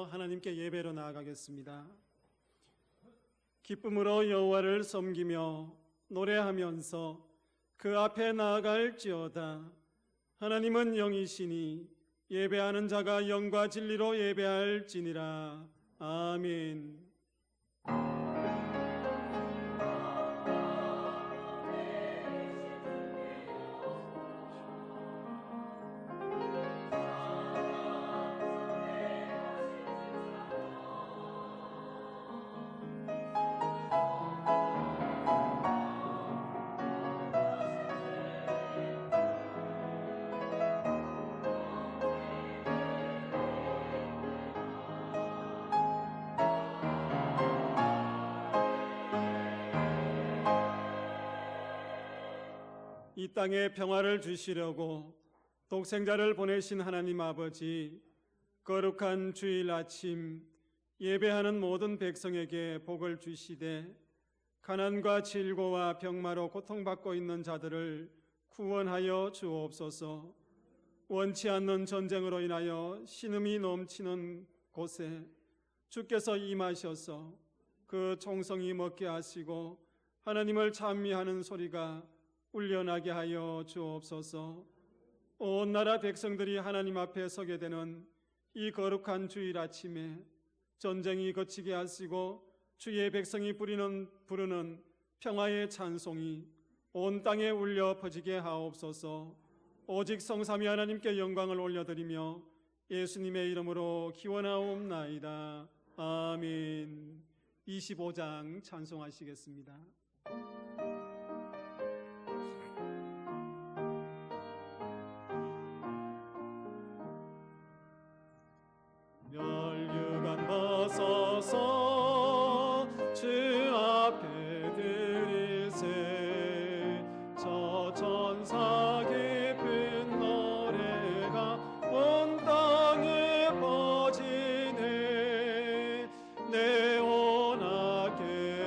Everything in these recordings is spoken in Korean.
하나님께 예배로 나아가겠습니다. 기쁨으로 여호와를 섬기며 노래하면서 그 앞에 나아갈지어다. 하나님은 영이시니 예배하는 자가 영과 진리로 예배할지니라. 아멘. 이 땅에 평화를 주시려고 독생자를 보내신 하나님 아버지, 거룩한 주일 아침 예배하는 모든 백성에게 복을 주시되 가난과 질고와 병마로 고통받고 있는 자들을 구원하여 주옵소서. 원치 않는 전쟁으로 인하여 신음이 넘치는 곳에 주께서 임하셔서 그 총성이 먹게 하시고 하나님을 찬미하는 소리가 울려나게 하여 주옵소서. 온 나라 백성들이 하나님 앞에 서게 되는 이 거룩한 주일 아침에 전쟁이 그치게 하시고 주의 백성이 부르는 평화의 찬송이 온 땅에 울려 퍼지게 하옵소서. 오직 성삼위 하나님께 영광을 올려드리며 예수님의 이름으로 기원하옵나이다. 아멘. 25장 찬송하시겠습니다. 멸류관 벗어서 주 앞에 드리세. 저 천사 깊은 노래가 온 땅에 퍼지네. 네오나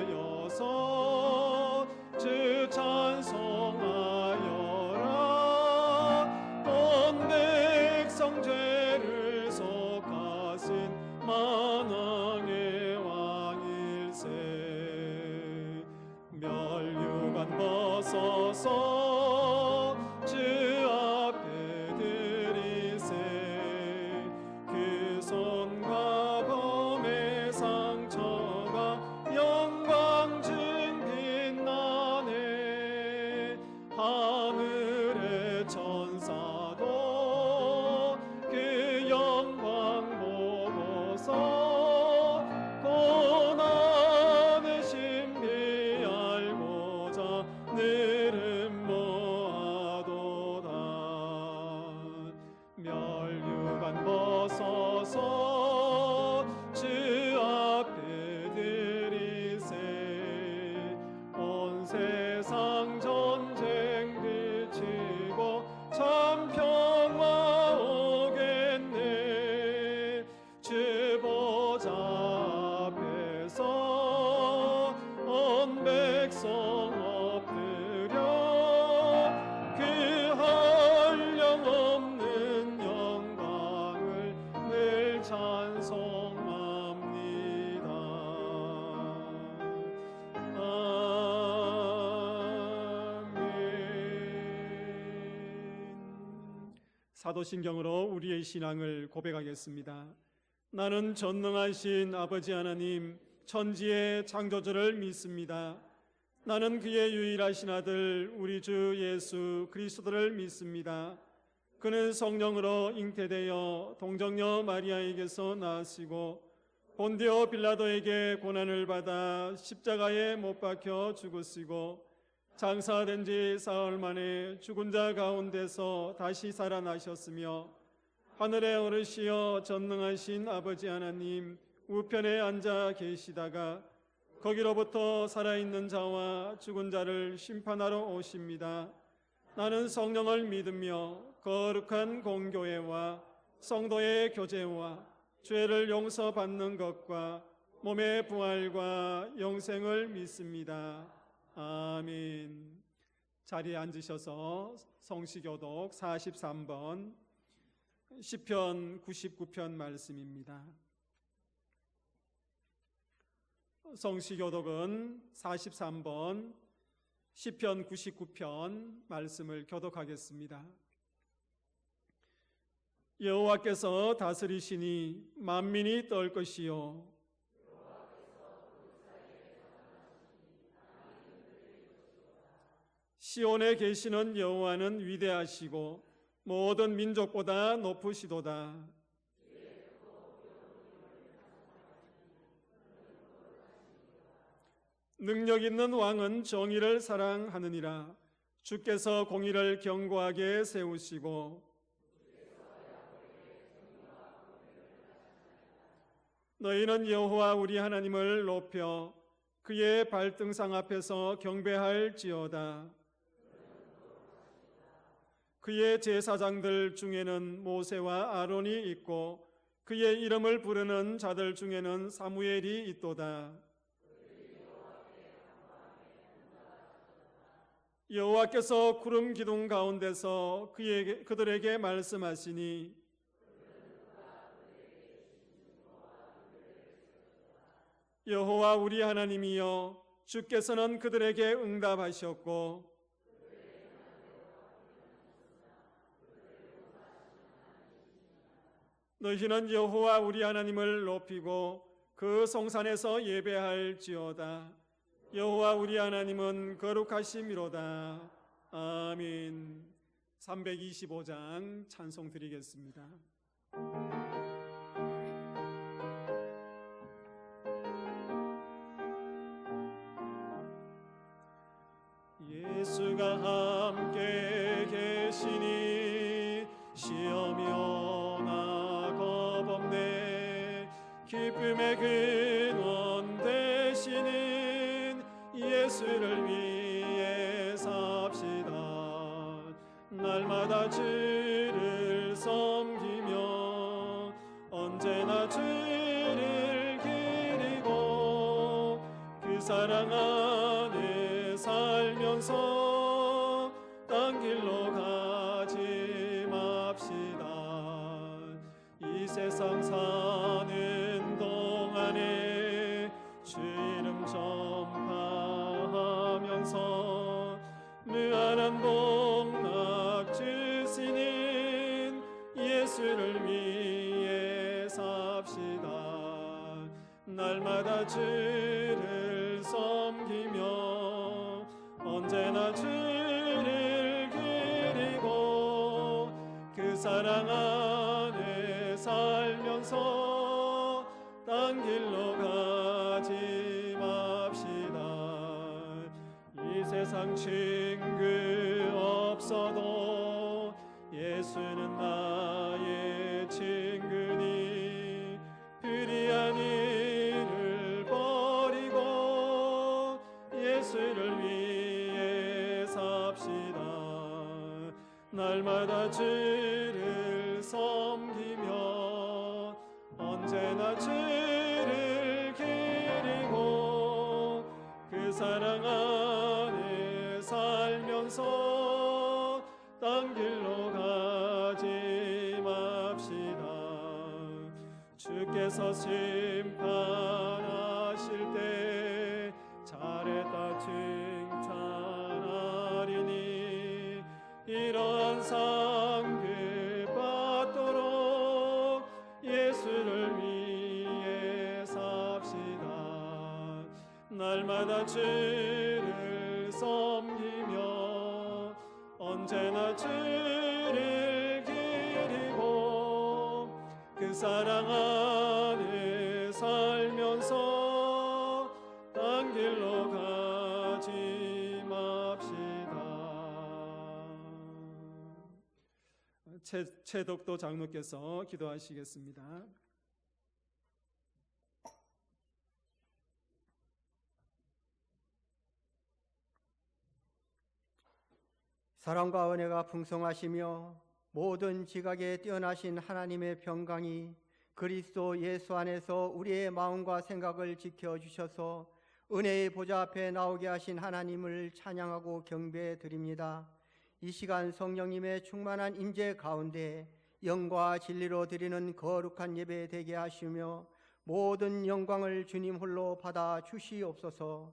깨어서 주 찬송하여라. 온 백성 죄를 만왕의 왕일세. 멸류관 벗어서 주 앞에 드리세. 그 손과 검의 상처가 영광 중 빛나네. 하늘의 천사도 그 영광 고난의 신비 알고자 늘은 모아도다. 멸류관 벗어서 주 앞에 드리세. 온 세상 전쟁 그치고 참 평화 오겠네. 주 보좌 앞에서 온 백성 엎드려 그 한량없는 영광을 늘 찬송합니다. 아멘. 사도신경으로 우리의 신앙을 고백하겠습니다. 나는 전능하신 아버지 하나님 천지의 창조주를 믿습니다. 나는 그의 유일하신 아들 우리 주 예수 그리스도를 믿습니다. 그는 성령으로 잉태되어 동정녀 마리아에게서 나으시고 본디오 빌라도에게 고난을 받아 십자가에 못 박혀 죽으시고 장사된 지 사흘 만에 죽은 자 가운데서 다시 살아나셨으며 하늘에 오르시어 전능하신 아버지 하나님 우편에 앉아 계시다가 거기로부터 살아있는 자와 죽은 자를 심판하러 오십니다. 나는 성령을 믿으며 거룩한 공교회와 성도의 교제와 죄를 용서받는 것과 몸의 부활과 영생을 믿습니다. 아멘. 자리에 앉으셔서 성시교독 43번 시편 99편 말씀입니다. 성시교독은 43번 시편 99편 말씀을 교독하겠습니다. 여호와께서 다스리시니 만민이 떨 것이요 시온에 계시는 여호와는 위대하시고 모든 민족보다 높으시도다. 능력 있는 왕은 정의를 사랑하느니라. 주께서 공의를 견고하게 세우시고 너희는 여호와 우리 하나님을 높여 그의 발등상 앞에서 경배할지어다. 그의 제사장들 중에는 모세와 아론이 있고 그의 이름을 부르는 자들 중에는 사무엘이 있도다. 여호와께서 구름 기둥 가운데서 그들에게 말씀하시니 여호와 우리 하나님이여 주께서는 그들에게 응답하셨고 너희는 여호와 우리 하나님을 높이고 그 성산에서 예배할지어다. 여호와 우리 하나님은 거룩하심이로다. 아멘. 325장 찬송 드리겠습니다. 예수가 함께 계시니 시험이 오나 겁없네. 기쁨의 근원 되시는 예수를 위해 삽시다. 날마다 주를 섬기며 언제나 주를 기리고 그 사랑 안에 살면서 딴 길로 가지 맙시다. 이 세상 사는 동안에 주 이름 전파하면서 무한한 복락 주시는 예수를 위해 삽시다. 날마다 주를 섬기며 언제나 주를 그리고 그 사랑 안에 살면서 딴 길로 가지 맙시다. 이 세상 친구 없어도 예수는 나의 친구니 불의한 일을 버리고 예수를 위해 삽시다. 날마다 주를 섬기며 언제나 주를 기리고 그 사랑 안에 살면서 딴 길로 가지 맙시다. 주께서 심판하실 때 잘했다 칭찬하리니 이러한 상급 받도록 예수를 위해 삽시다. 날마다 주를 섬기며 언제나 주를 기리고 그 사랑 안에 살면서 딴 길로 가지 맙시다. 최덕도 장로께서 기도하시겠습니다. 사랑과 은혜가 풍성하시며 모든 지각에 뛰어나신 하나님의 평강이 그리스도 예수 안에서 우리의 마음과 생각을 지켜주셔서 은혜의 보좌 앞에 나오게 하신 하나님을 찬양하고 경배해 드립니다. 이 시간 성령님의 충만한 임재 가운데 영과 진리로 드리는 거룩한 예배 되게 하시며 모든 영광을 주님 홀로 받아 주시옵소서.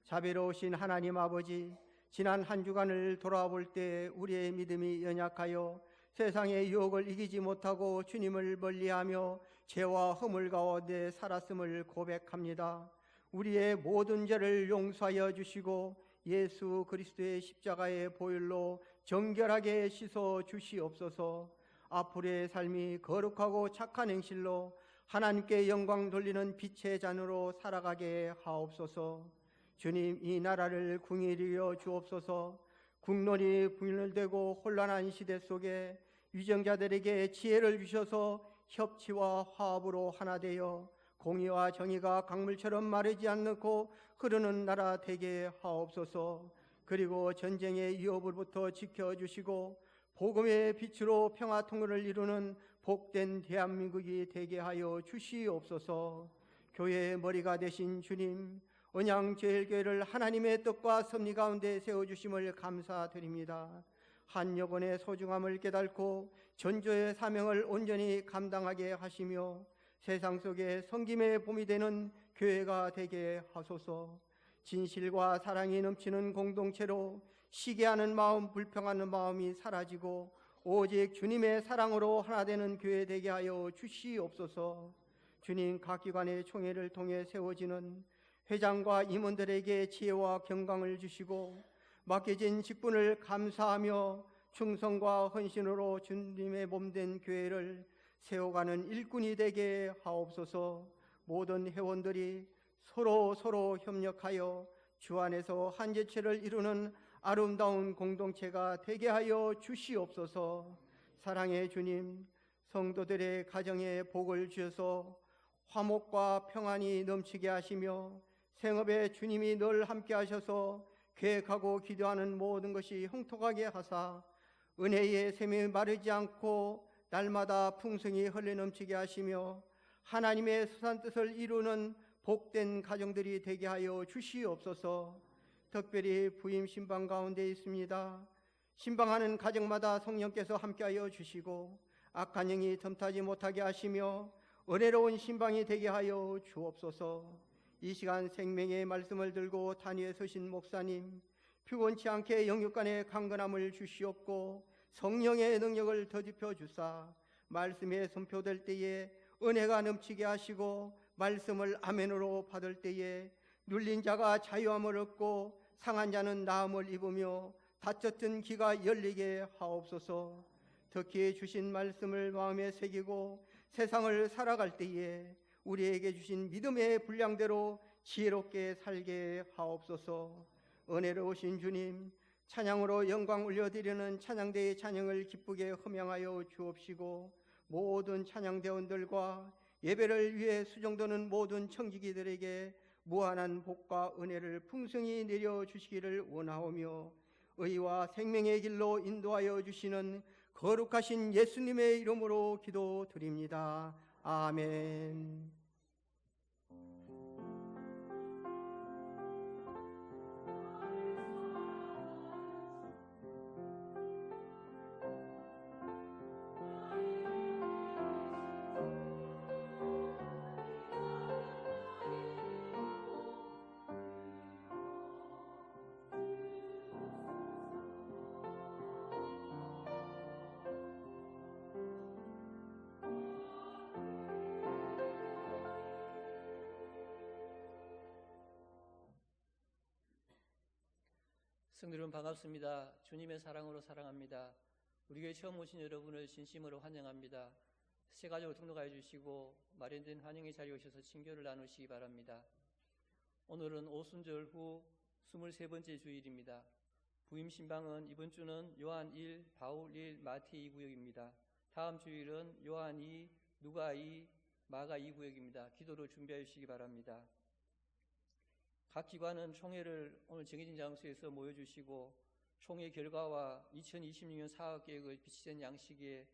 자비로우신 하나님 아버지, 지난 한 주간을 돌아볼 때 우리의 믿음이 연약하여 세상의 유혹을 이기지 못하고 주님을 멀리하며 죄와 허물 가운데 살았음을 고백합니다. 우리의 모든 죄를 용서하여 주시고 예수 그리스도의 십자가의 보혈로 정결하게 씻어 주시옵소서. 앞으로의 삶이 거룩하고 착한 행실로 하나님께 영광 돌리는 빛의 잔으로 살아가게 하옵소서. 주님, 이 나라를 궁히 여겨 주옵소서. 국론이 분열되고 혼란한 시대 속에 위정자들에게 지혜를 주셔서 협치와 화합으로 하나 되어 공의와 정의가 강물처럼 마르지 않고 흐르는 나라 되게 하옵소서. 그리고 전쟁의 위협으로부터 지켜주시고 복음의 빛으로 평화 통일을 이루는 복된 대한민국이 되게 하여 주시옵소서. 교회의 머리가 되신 주님, 언양제일교회를 하나님의 뜻과 섭리 가운데 세워주심을 감사드립니다. 한 여건의 소중함을 깨닫고 전조의 사명을 온전히 감당하게 하시며 세상 속에 섬김의 봄이 되는 교회가 되게 하소서. 진실과 사랑이 넘치는 공동체로 시기하는 마음, 불평하는 마음이 사라지고 오직 주님의 사랑으로 하나 되는 교회 되게 하여 주시옵소서. 주님, 각 기관의 총회를 통해 세워지는 회장과 임원들에게 지혜와 경강을 주시고 맡겨진 직분을 감사하며 충성과 헌신으로 주님의 몸된 교회를 세워가는 일꾼이 되게 하옵소서. 모든 회원들이 서로 협력하여 주 안에서 한 지체를 이루는 아름다운 공동체가 되게 하여 주시옵소서. 사랑의 주님, 성도들의 가정에 복을 주셔서 화목과 평안이 넘치게 하시며 생업에 주님이 늘 함께 하셔서 계획하고 기도하는 모든 것이 형통하게 하사 은혜의 샘이 마르지 않고 날마다 풍성히 흘러넘치게 하시며 하나님의 선한 뜻을 이루는 복된 가정들이 되게 하여 주시옵소서. 특별히 부임 신방 가운데 있습니다. 신방하는 가정마다 성령께서 함께하여 주시고 악한 영이 틈타지 못하게 하시며 은혜로운 신방이 되게 하여 주옵소서. 이 시간 생명의 말씀을 들고 단위에 서신 목사님, 피곤치 않게 영육간에 강건함을 주시옵고 성령의 능력을 더집혀 주사 말씀에 선포될 때에 은혜가 넘치게 하시고 말씀을 아멘으로 받을 때에 눌린 자가 자유함을 얻고 상한 자는 나음을 입으며 닫혔던 귀가 열리게 하옵소서. 특히 주신 말씀을 마음에 새기고 세상을 살아갈 때에 우리에게 주신 믿음의 분량대로 지혜롭게 살게 하옵소서. 은혜로우신 주님, 찬양으로 영광 올려드리는 찬양대의 찬양을 기쁘게 허명하여 주옵시고 모든 찬양대원들과 예배를 위해 수종드는 모든 청지기들에게 무한한 복과 은혜를 풍성히 내려주시기를 원하오며 의와 생명의 길로 인도하여 주시는 거룩하신 예수님의 이름으로 기도드립니다. 아멘. 성도 여러분 반갑습니다. 주님의 사랑으로 사랑합니다. 우리 교회 처음 오신 여러분을 진심으로 환영합니다. 새 가족을 등록하여 주시고 마련된 환영의 자리에 오셔서 친교를 나누시기 바랍니다. 오늘은 오순절 후 23번째 주일입니다. 부임 신방은 이번 주는 요한 1, 바울 1, 마태 2 구역입니다. 다음 주일은 요한 2, 누가 2, 마가 2 구역입니다. 기도로 준비해 주시기 바랍니다. 각 기관은 총회를 오늘 정해진 장소에서 모여주시고 총회 결과와 2026년 사업계획의 비치된 양식에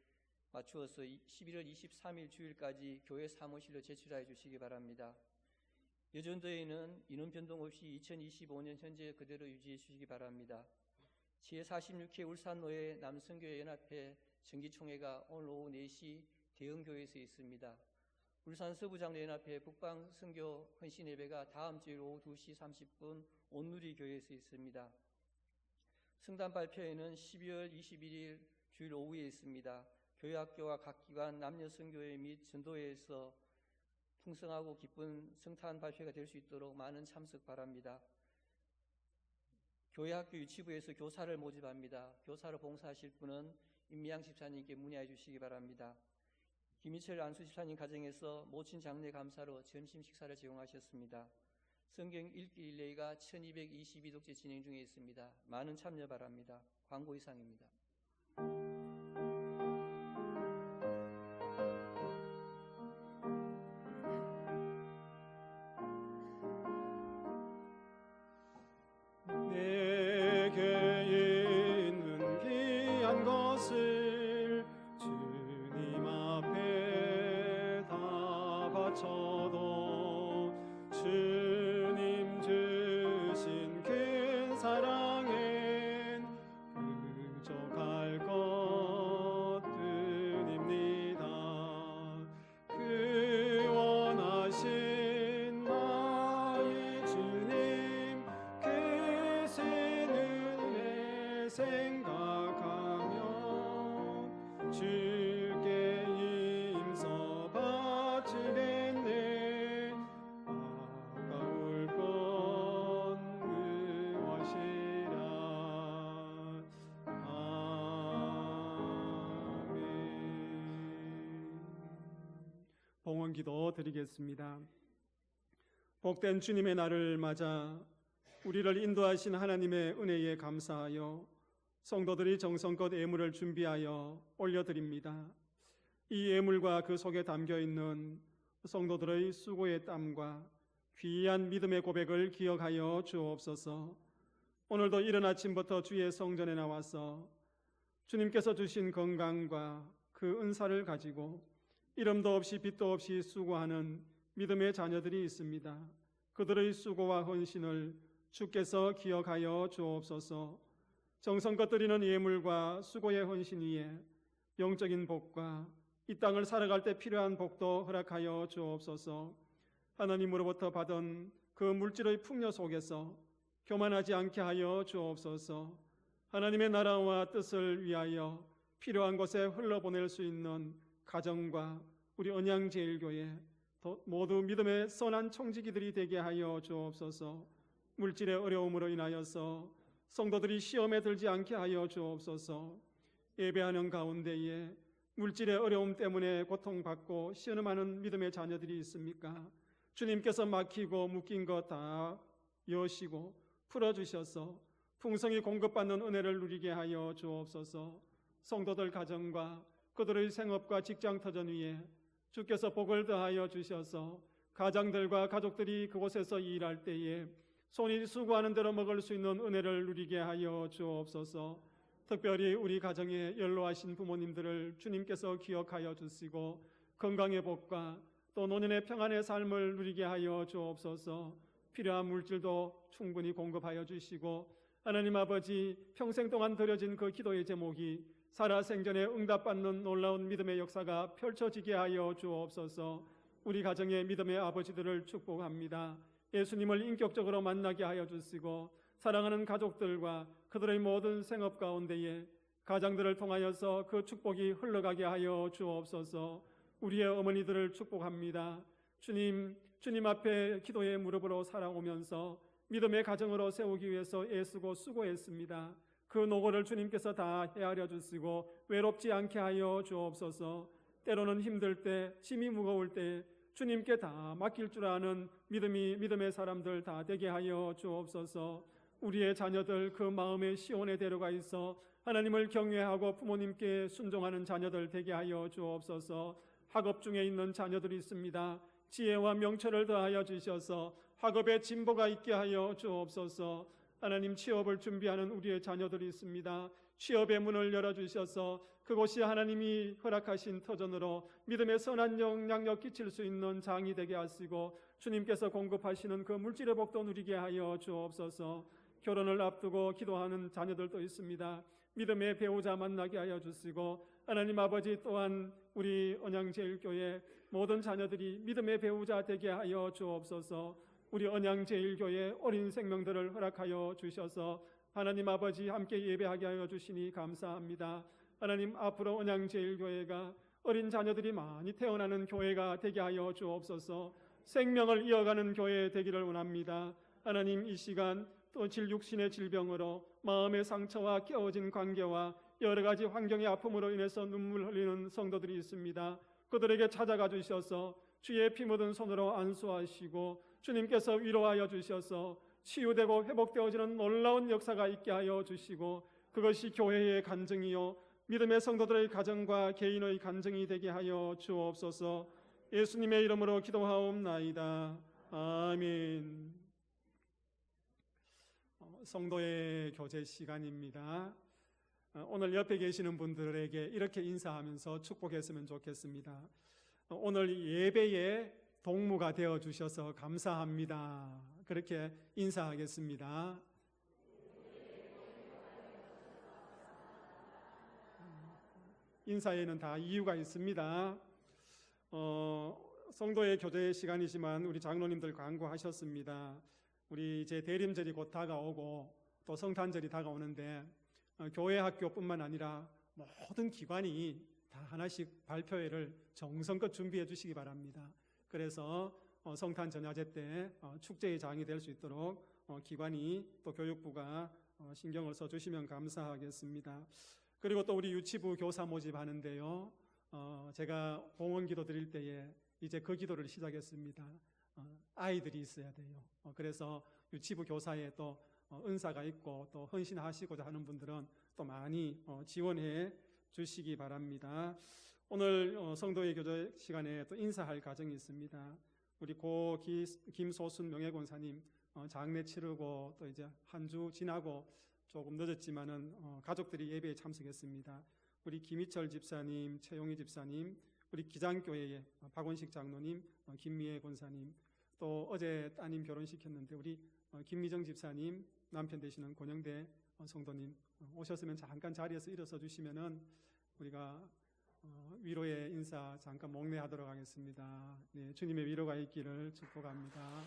맞추어서 11월 23일 주일까지 교회 사무실로 제출하여 주시기 바랍니다. 여전도에는 인원 변동 없이 2025년 현재 그대로 유지해 주시기 바랍니다. 제46회 울산노회 남성교회 연합회 정기총회가 오늘 오후 4시 대흥교회에서 있습니다. 울산 서부장로연합회 북방 선교 헌신 예배가 다음 주일 오후 2시 30분 온누리 교회에서 있습니다. 성단 발표회는 12월 21일 주일 오후에 있습니다. 교회 학교와 각 기관 남녀 선교회 및 전도회에서 풍성하고 기쁜 성탄 발표가 될 수 있도록 많은 참석 바랍니다. 교회 학교 유치부에서 교사를 모집합니다. 교사로 봉사하실 분은 임미양 집사님께 문의해 주시기 바랍니다. 김희철 안수 집사님 가정에서 모친 장례 감사로 점심 식사를 제공하셨습니다. 성경 읽기 릴레이가 1222독째 진행 중에 있습니다. 많은 참여 바랍니다. 광고 이상입니다. 내게 있는 귀한 것을 주님 앞에 다 바쳐도 주님 주신 큰 사랑엔 부족할 것뿐입니다. 그 원하신 나의 주님 그 생각하며 주께 임서 바치겠네. 아까울 건 무엇이라. 아멘. 봉헌기도 드리겠습니다. 복된 주님의 날을 맞아 우리를 인도하신 하나님의 은혜에 감사하여 성도들이 정성껏 예물을 준비하여 올려드립니다. 이 예물과 그 속에 담겨있는 성도들의 수고의 땀과 귀한 믿음의 고백을 기억하여 주옵소서. 오늘도 이른 아침부터 주의 성전에 나와서 주님께서 주신 건강과 그 은사를 가지고 이름도 없이 빛도 없이 수고하는 믿음의 자녀들이 있습니다. 그들의 수고와 헌신을 주께서 기억하여 주옵소서. 정성껏 드리는 예물과 수고의 헌신 위에 영적인 복과 이 땅을 살아갈 때 필요한 복도 허락하여 주옵소서. 하나님으로부터 받은 그 물질의 풍요 속에서 교만하지 않게 하여 주옵소서. 하나님의 나라와 뜻을 위하여 필요한 곳에 흘러보낼 수 있는 가정과 우리 언양제일교회 모두 믿음의 선한 청지기들이 되게 하여 주옵소서. 물질의 어려움으로 인하여서 성도들이 시험에 들지 않게 하여 주옵소서. 예배하는 가운데에 물질의 어려움 때문에 고통받고 신음하는 믿음의 자녀들이 있습니까? 주님께서 막히고 묶인 것 다 여시고 풀어주셔서 풍성히 공급받는 은혜를 누리게 하여 주옵소서. 성도들 가정과 그들의 생업과 직장 터전 위에 주께서 복을 더하여 주셔서 가장들과 가족들이 그곳에서 일할 때에 손이 수고하는 대로 먹을 수 있는 은혜를 누리게 하여 주옵소서. 특별히 우리 가정에 연로하신 부모님들을 주님께서 기억하여 주시고 건강의 복과 또 노년의 평안의 삶을 누리게 하여 주옵소서. 필요한 물질도 충분히 공급하여 주시고 하나님 아버지 평생 동안 드려진 그 기도의 제목이 살아생전에 응답받는 놀라운 믿음의 역사가 펼쳐지게 하여 주옵소서. 우리 가정의 믿음의 아버지들을 축복합니다. 예수님을 인격적으로 만나게 하여 주시고 사랑하는 가족들과 그들의 모든 생업 가운데에 가장들을 통하여서 그 축복이 흘러가게 하여 주옵소서. 우리의 어머니들을 축복합니다. 주님 앞에 기도의 무릎으로 살아오면서 믿음의 가정으로 세우기 위해서 애쓰고 수고했습니다. 그 노고를 주님께서 다 헤아려 주시고 외롭지 않게 하여 주옵소서. 때로는 힘들 때, 짐이 무거울 때 주님께 다 맡길 줄 아는 믿음의 사람들 다 되게 하여 주옵소서. 우리의 자녀들 그 마음의 시온에 데려가 있어 하나님을 경외하고 부모님께 순종하는 자녀들 되게 하여 주옵소서. 학업 중에 있는 자녀들이 있습니다. 지혜와 명철을 더하여 주셔서 학업에 진보가 있게 하여 주옵소서. 하나님 취업을 준비하는 우리의 자녀들이 있습니다. 취업의 문을 열어주셔서 그곳이 하나님이 허락하신 터전으로 믿음의 선한 영향력 끼칠 수 있는 장이 되게 하시고 주님께서 공급하시는 그 물질의 복도 누리게 하여 주옵소서. 결혼을 앞두고 기도하는 자녀들도 있습니다. 믿음의 배우자 만나게 하여 주시고 하나님 아버지 또한 우리 언양제일교회 모든 자녀들이 믿음의 배우자 되게 하여 주옵소서. 우리 언양제일교회 어린 생명들을 허락하여 주셔서 하나님 아버지 함께 예배하게 하여 주시니 감사합니다. 하나님, 앞으로 언양제일교회가 어린 자녀들이 많이 태어나는 교회가 되게 하여 주옵소서. 생명을 이어가는 교회 되기를 원합니다. 하나님, 이 시간 또 육신의 질병으로 마음의 상처와 깨어진 관계와 여러 가지 환경의 아픔으로 인해서 눈물 흘리는 성도들이 있습니다. 그들에게 찾아가 주셔서 주의 피 묻은 손으로 안수하시고 주님께서 위로하여 주셔서 치유되고 회복되어지는 놀라운 역사가 있게 하여 주시고, 그것이 교회의 간증이요 믿음의 성도들의 가정과 개인의 간증이 되게 하여 주옵소서. 예수님의 이름으로 기도하옵나이다. 아멘. 성도의 교제 시간입니다. 오늘 옆에 계시는 분들에게 이렇게 인사하면서 축복했으면 좋겠습니다. 오늘 예배의 동무가 되어 주셔서 감사합니다. 그렇게 인사하겠습니다. 인사에는 다 이유가 있습니다. 성도의 교제 시간이지만 우리 장로님들 광고하셨습니다. 우리 이제 대림절이 곧 다가오고 또 성탄절이 다가오는데 교회 학교뿐만 아니라 모든 기관이 다 하나씩 발표회를 정성껏 준비해 주시기 바랍니다. 그래서 성탄 전야제 때 축제의 장이 될 수 있도록 기관이 또 교육부가 신경을 써주시면 감사하겠습니다. 그리고 또 우리 유치부 교사 모집하는데요, 제가 봉헌 기도 드릴 때에 이제 그 기도를 시작했습니다. 아이들이 있어야 돼요. 그래서 유치부 교사에 또 은사가 있고 또 헌신하시고자 하는 분들은 또 많이 지원해 주시기 바랍니다. 오늘 성도의 교제 시간에 또 인사할 가정이 있습니다. 우리 고 김소순 명예권사님 장례 치르고 또 이제 한 주 지나고 조금 늦었지만은 가족들이 예배에 참석했습니다. 우리 김희철 집사님, 최용희 집사님, 우리 기장교회의 박원식 장로님, 김미애 권사님, 또 어제 따님 결혼시켰는데 우리 김미정 집사님, 남편 되시는 권영대 성도님 오셨으면 잠깐 자리에서 일어서 주시면은 우리가 위로의 인사 잠깐 목례하도록 하겠습니다. 네, 주님의 위로가 있기를 축복합니다.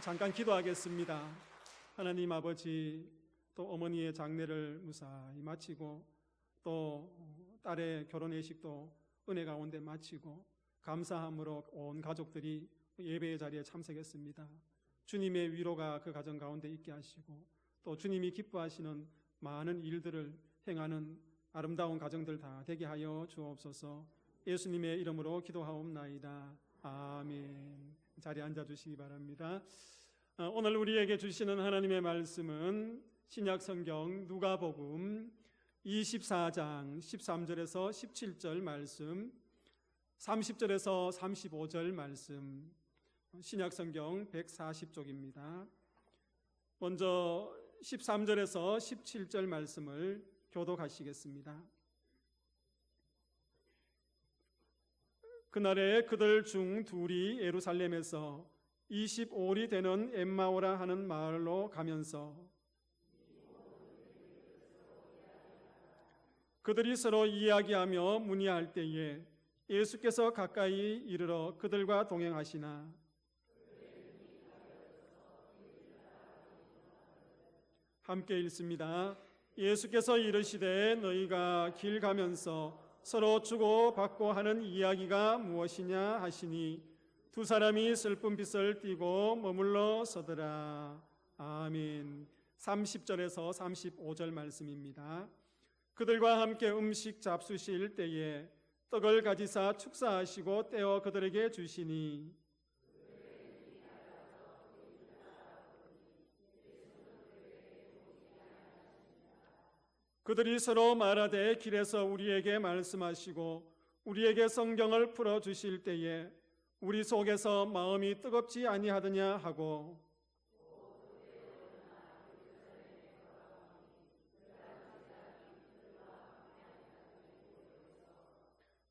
잠깐 기도하겠습니다. 하나님 아버지, 또 어머니의 장례를 무사히 마치고 또 딸의 결혼회식도 은혜 가운데 마치고 감사함으로 온 가족들이 예배의 자리에 참석했습니다. 주님의 위로가 그 가정 가운데 있게 하시고 또 주님이 기뻐하시는 많은 일들을 행하는 아름다운 가정들 다 되게 하여 주옵소서. 예수님의 이름으로 기도하옵나이다. 아멘. 자리에 앉아주시기 바랍니다. 오늘 우리에게 주시는 하나님의 말씀은 신약성경 누가복음 24장 13절에서 17절 말씀, 30절에서 35절 말씀, 신약성경 140쪽입니다. 먼저 13절에서 17절 말씀을 교독하시겠습니다. 그날에 그들 중 둘이 예루살렘에서 25리 되는 엠마오라 하는 마을로 가면서 그들이 서로 이야기하며 문의할 때에 예수께서 가까이 이르러 그들과 동행하시나 함께 읽습니다. 예수께서 이르시되 너희가 길 가면서 서로 주고받고 하는 이야기가 무엇이냐 하시니 두 사람이 슬픈 빛을 띠고 머물러 서더라. 아멘. 30절에서 35절 말씀입니다. 그들과 함께 음식 잡수실 때에 떡을 가지사 축사하시고 떼어 그들에게 주시니 그들이 서로 말하되 길에서 우리에게 말씀하시고 우리에게 성경을 풀어 주실 때에 우리 속에서 마음이 뜨겁지 아니하더냐 하고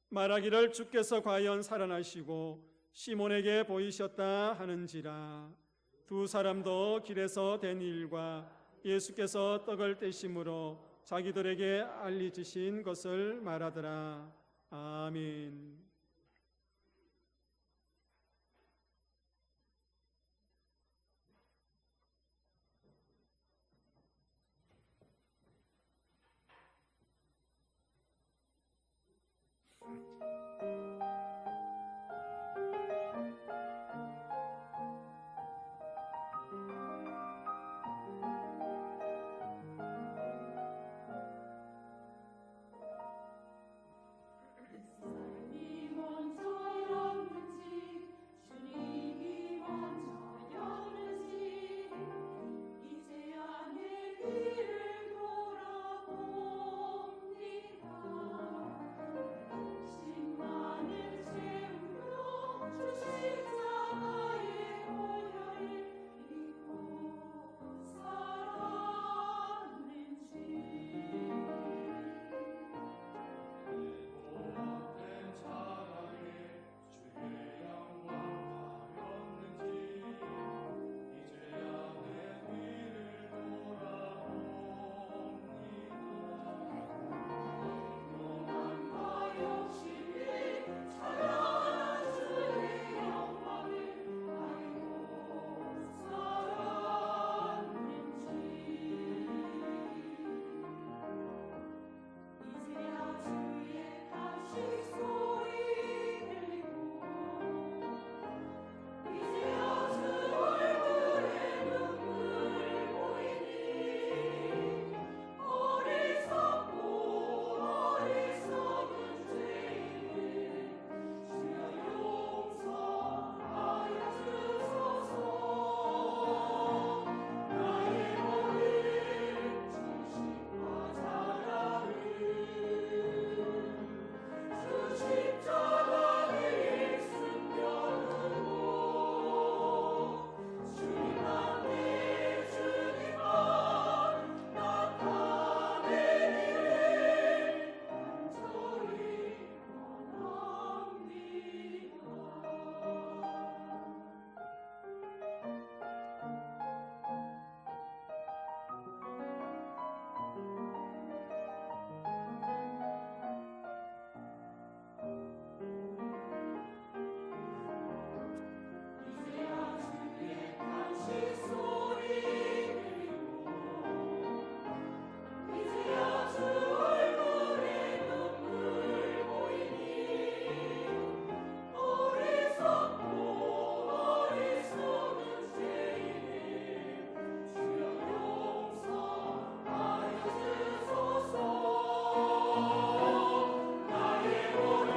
말하기를 주께서 과연 살아나시고 시몬에게 보이셨다 하는지라. 두 사람도 길에서 된 일과 예수께서 떡을 떼심으로 자기들에게 알리주신 것을 말하더라. 아멘. 삶이 먼저였는지 주님이 먼저였는지 이제야 내 뒤를 돌아봅니다. 욕심만을 채우며 주 십자가의 보혈을 입고 살았는지 욕망과 욕심이 찬란한 주의 영광을 알고 살았는지 이제야 주의 탄식 소리 들리고 이제야 주 얼굴에 눈물 보이니 어리석고 어리석은 죄인을 주여 용서하여 주소서. 나의 모든 진심과 자랑을 주 십자가 위에 숨겨두고 주님만 내 주님만 나타내기를 간절히 이제야 주의 탄식 소리 들리고 이제야 주 얼굴에 눈물 보이니 어리석고 어리석은 죄인을 주여 용서하여 주소서. 나의 모든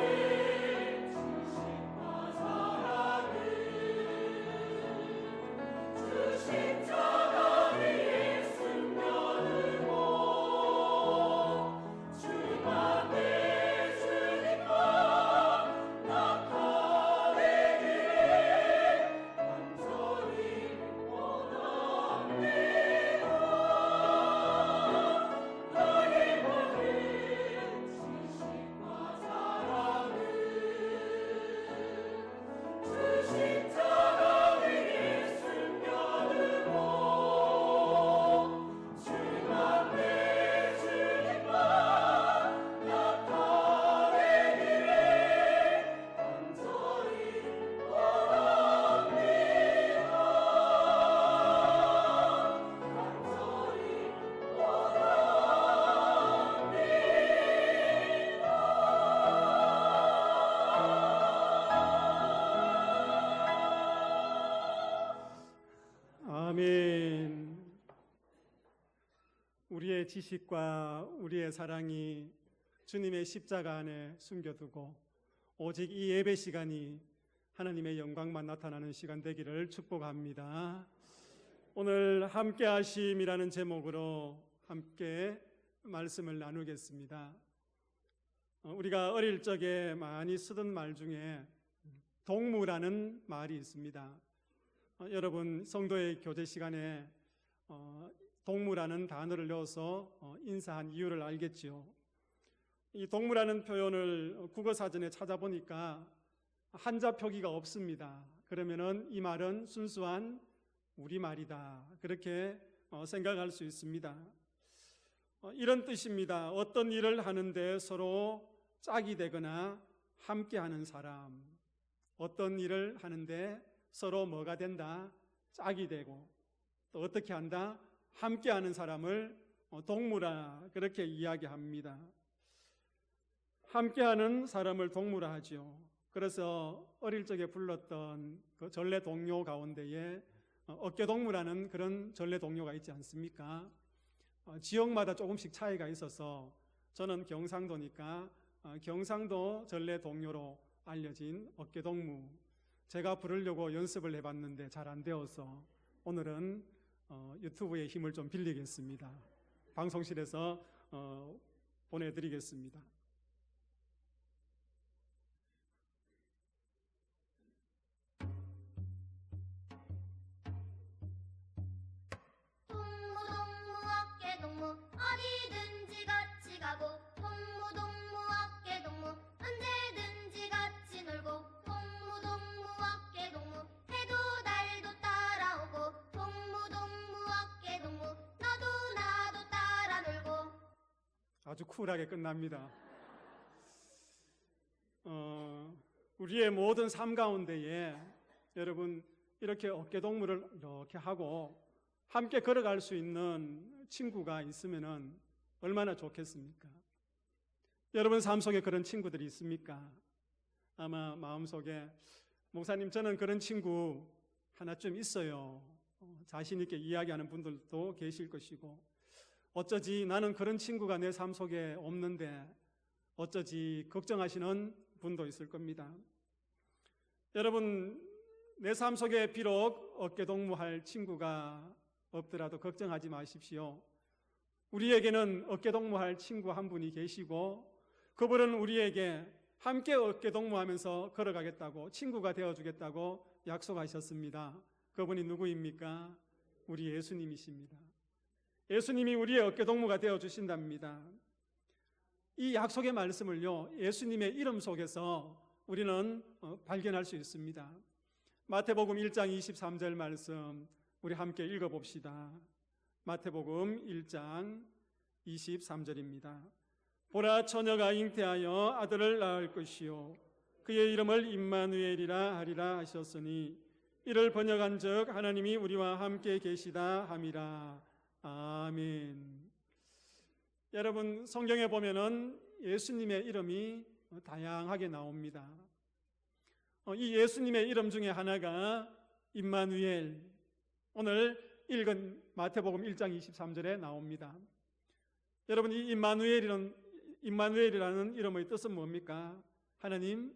진심과 자랑을 주 십자가 위에 숨겨두고 주님만 내 주님만 나타내기를 간절히 원합니다. 나의 모든 진심과 자랑을 주 십자가 위에 숨겨두고 주님만 내 주님만 나타내기를 간절히 아멘. 우리의 지식과 우리의 사랑이 주님의 십자가 안에 숨겨두고 오직 이 예배 시간이 하나님의 영광만 나타나는 시간 되기를 축복합니다. 오늘 함께 하심이라는 제목으로 함께 말씀을 나누겠습니다. 우리가 어릴 적에 많이 쓰던 말 중에 동무라는 말이 있습니다. 여러분 성도의 교제 시간에 동무라는 단어를 넣어서 인사한 이유를 알겠지요. 이 동무라는 표현을 국어사전에 찾아보니까 한자 표기가 없습니다. 그러면은 이 말은 순수한 우리말이다, 그렇게 생각할 수 있습니다. 이런 뜻입니다. 어떤 일을 하는데 서로 짝이 되거나 함께하는 사람, 어떤 일을 하는데 서로 뭐가 된다? 짝이 되고, 또 어떻게 한다? 함께하는 사람을 동무라 그렇게 이야기합니다. 함께하는 사람을 동무라 하지요. 그래서 어릴 적에 불렀던 그 전래 동요 가운데에 어깨동무라는 그런 전래 동요가 있지 않습니까? 지역마다 조금씩 차이가 있어서 저는 경상도니까 경상도 전래 동요로 알려진 어깨동무, 제가 부르려고 연습을 해봤는데 잘 안 되어서 오늘은 유튜브의 힘을 좀 빌리겠습니다. 방송실에서 보내드리겠습니다. 동무 동무 어깨 동무 어디든지 같이 가고 동무 동무 어깨 동무 언제든지 같이 놀고 동무 동무 어깨 동무 해도 달도 따라오고 동무 동무 어깨 동무 너도 나도 따라 놀고. 아주 쿨하게 끝납니다. 우리의 모든 삶 가운데에 여러분 이렇게 어깨동무를 이렇게 하고 함께 걸어갈 수 있는 친구가 있으면 얼마나 좋겠습니까? 여러분 삶 속에 그런 친구들이 있습니까? 아마 마음속에 목사님 저는 그런 친구 하나쯤 있어요. 자신 있게 이야기하는 분들도 계실 것이고 어쩌지 나는 그런 친구가 내 삶 속에 없는데 어쩌지 걱정하시는 분도 있을 겁니다. 여러분 내 삶 속에 비록 어깨동무할 친구가 없더라도 걱정하지 마십시오. 우리에게는 어깨동무할 친구 한 분이 계시고 그분은 우리에게 함께 어깨동무하면서 걸어가겠다고 친구가 되어주겠다고 약속하셨습니다. 그분이 누구입니까? 우리 예수님이십니다. 예수님이 우리의 어깨동무가 되어주신답니다. 이 약속의 말씀을요 예수님의 이름 속에서 우리는 발견할 수 있습니다. 마태복음 1장 23절 말씀 우리 함께 읽어봅시다. 마태복음 1장 23절입니다. 보라 처녀가 잉태하여 아들을 낳을 것이요 그의 이름을 임마누엘이라 하리라 하셨으니 이를 번역한즉 하나님이 우리와 함께 계시다 함이라. 아멘. 여러분 성경에 보면은 예수님의 이름이 다양하게 나옵니다. 이 예수님의 이름 중에 하나가 임마누엘, 오늘 읽은 마태복음 1장 23절에 나옵니다. 여러분 이 임마누엘이라는 이름의 뜻은 뭡니까? 하나님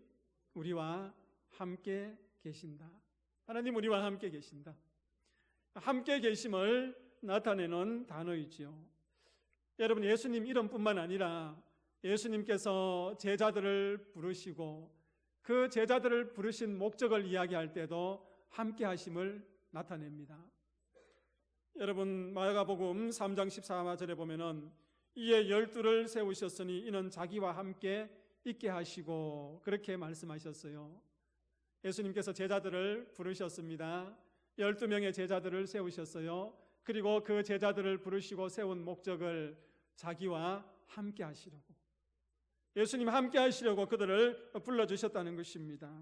우리와 함께 계신다. 하나님 우리와 함께 계신다. 함께 계심을 나타내는 단어이지요. 여러분 예수님 이름뿐만 아니라 예수님께서 제자들을 부르시고 그 제자들을 부르신 목적을 이야기할 때도 함께 하심을 나타냅니다. 여러분 마가복음 3장 14절에 보면은 이에 12를 세우셨으니 이는 자기와 함께 있게 하시고 그렇게 말씀하셨어요. 예수님께서 제자들을 부르셨습니다. 12명의 제자들을 세우셨어요. 그리고 그 제자들을 부르시고 세운 목적을 자기와 함께 하시려고, 예수님 함께 하시려고 그들을 불러주셨다는 것입니다.